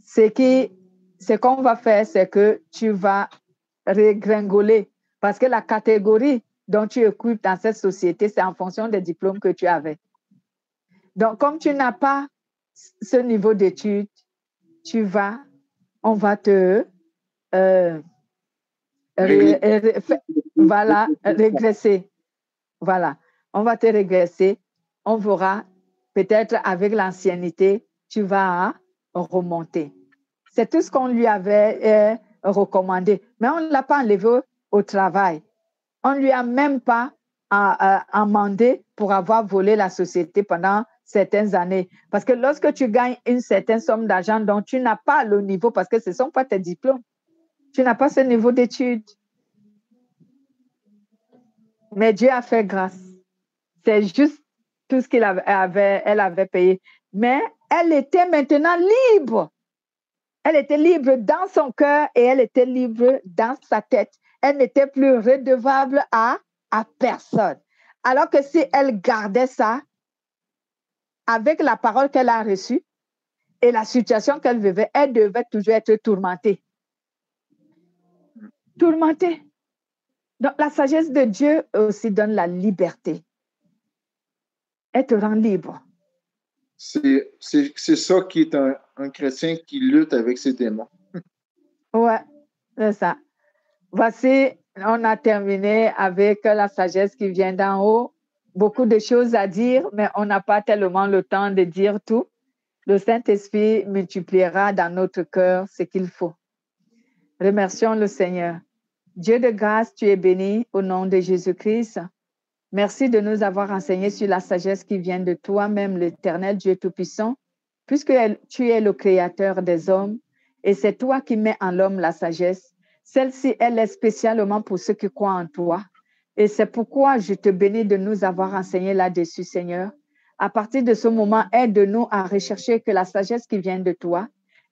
Ce qu'on va faire, c'est que tu vas regringoler parce que la catégorie dont tu occupes dans cette société, c'est en fonction des diplômes que tu avais. Donc, comme tu n'as pas ce niveau d'études, on va te régresser. Voilà, on va te régresser. On verra, peut-être avec l'ancienneté, tu vas remonter. C'est tout ce qu'on lui avait recommandé. Mais on ne l'a pas enlevé au travail. On ne lui a même pas amendé pour avoir volé la société pendant certaines années. Parce que lorsque tu gagnes une certaine somme d'argent dont tu n'as pas le niveau, parce que ce ne sont pas tes diplômes, tu n'as pas ce niveau d'études. Mais Dieu a fait grâce. C'est juste tout ce elle avait payé. Mais elle était maintenant libre. Elle était libre dans son cœur et elle était libre dans sa tête. Elle n'était plus redevable à personne. Alors que si elle gardait ça, avec la parole qu'elle a reçue et la situation qu'elle vivait, elle devait toujours être tourmentée. Tourmentée. Donc, la sagesse de Dieu aussi donne la liberté. Elle te rend libre. C'est ça qui est un chrétien qui lutte avec ses démons. Ouais, c'est ça. Voici, on a terminé avec la sagesse qui vient d'en haut. Beaucoup de choses à dire, mais on n'a pas tellement le temps de dire tout. Le Saint-Esprit multipliera dans notre cœur ce qu'il faut. Remercions le Seigneur. Dieu de grâce, tu es béni au nom de Jésus-Christ. Merci de nous avoir enseigné sur la sagesse qui vient de toi-même, l'Éternel Dieu Tout-Puissant, puisque tu es le Créateur des hommes et c'est toi qui mets en l'homme la sagesse. Celle-ci, elle est spécialement pour ceux qui croient en toi. Et c'est pourquoi je te bénis de nous avoir enseigné là-dessus, Seigneur. À partir de ce moment, aide-nous à rechercher que la sagesse qui vient de toi,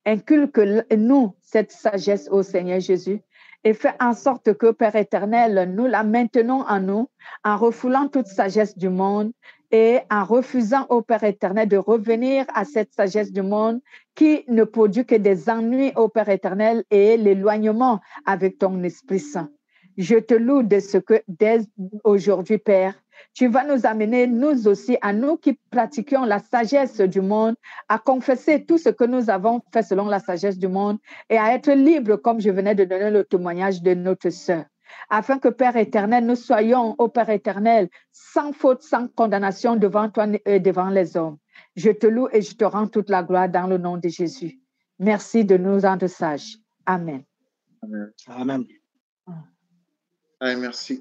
inculque-nous cette sagesse au Seigneur Jésus et fais en sorte que, Père éternel, nous la maintenons en nous, en refoulant toute sagesse du monde et en refusant au Père éternel de revenir à cette sagesse du monde qui ne produit que des ennuis au Père éternel et l'éloignement avec ton Esprit Saint. Je te loue de ce que dès aujourd'hui, Père, tu vas nous amener, nous aussi, à nous qui pratiquions la sagesse du monde, à confesser tout ce que nous avons fait selon la sagesse du monde et à être libres, comme je venais de donner le témoignage de notre sœur. Afin que, Père éternel, nous soyons, ô Père éternel, sans faute, sans condamnation devant toi et devant les hommes. Je te loue et je te rends toute la gloire dans le nom de Jésus. Merci de nous rendre sages. Amen. Amen. Amen. Allez, merci.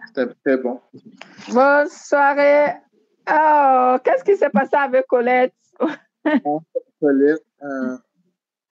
C'était très bon. Bonne soirée. Oh, qu'est-ce qui s'est passé avec Colette? Colette,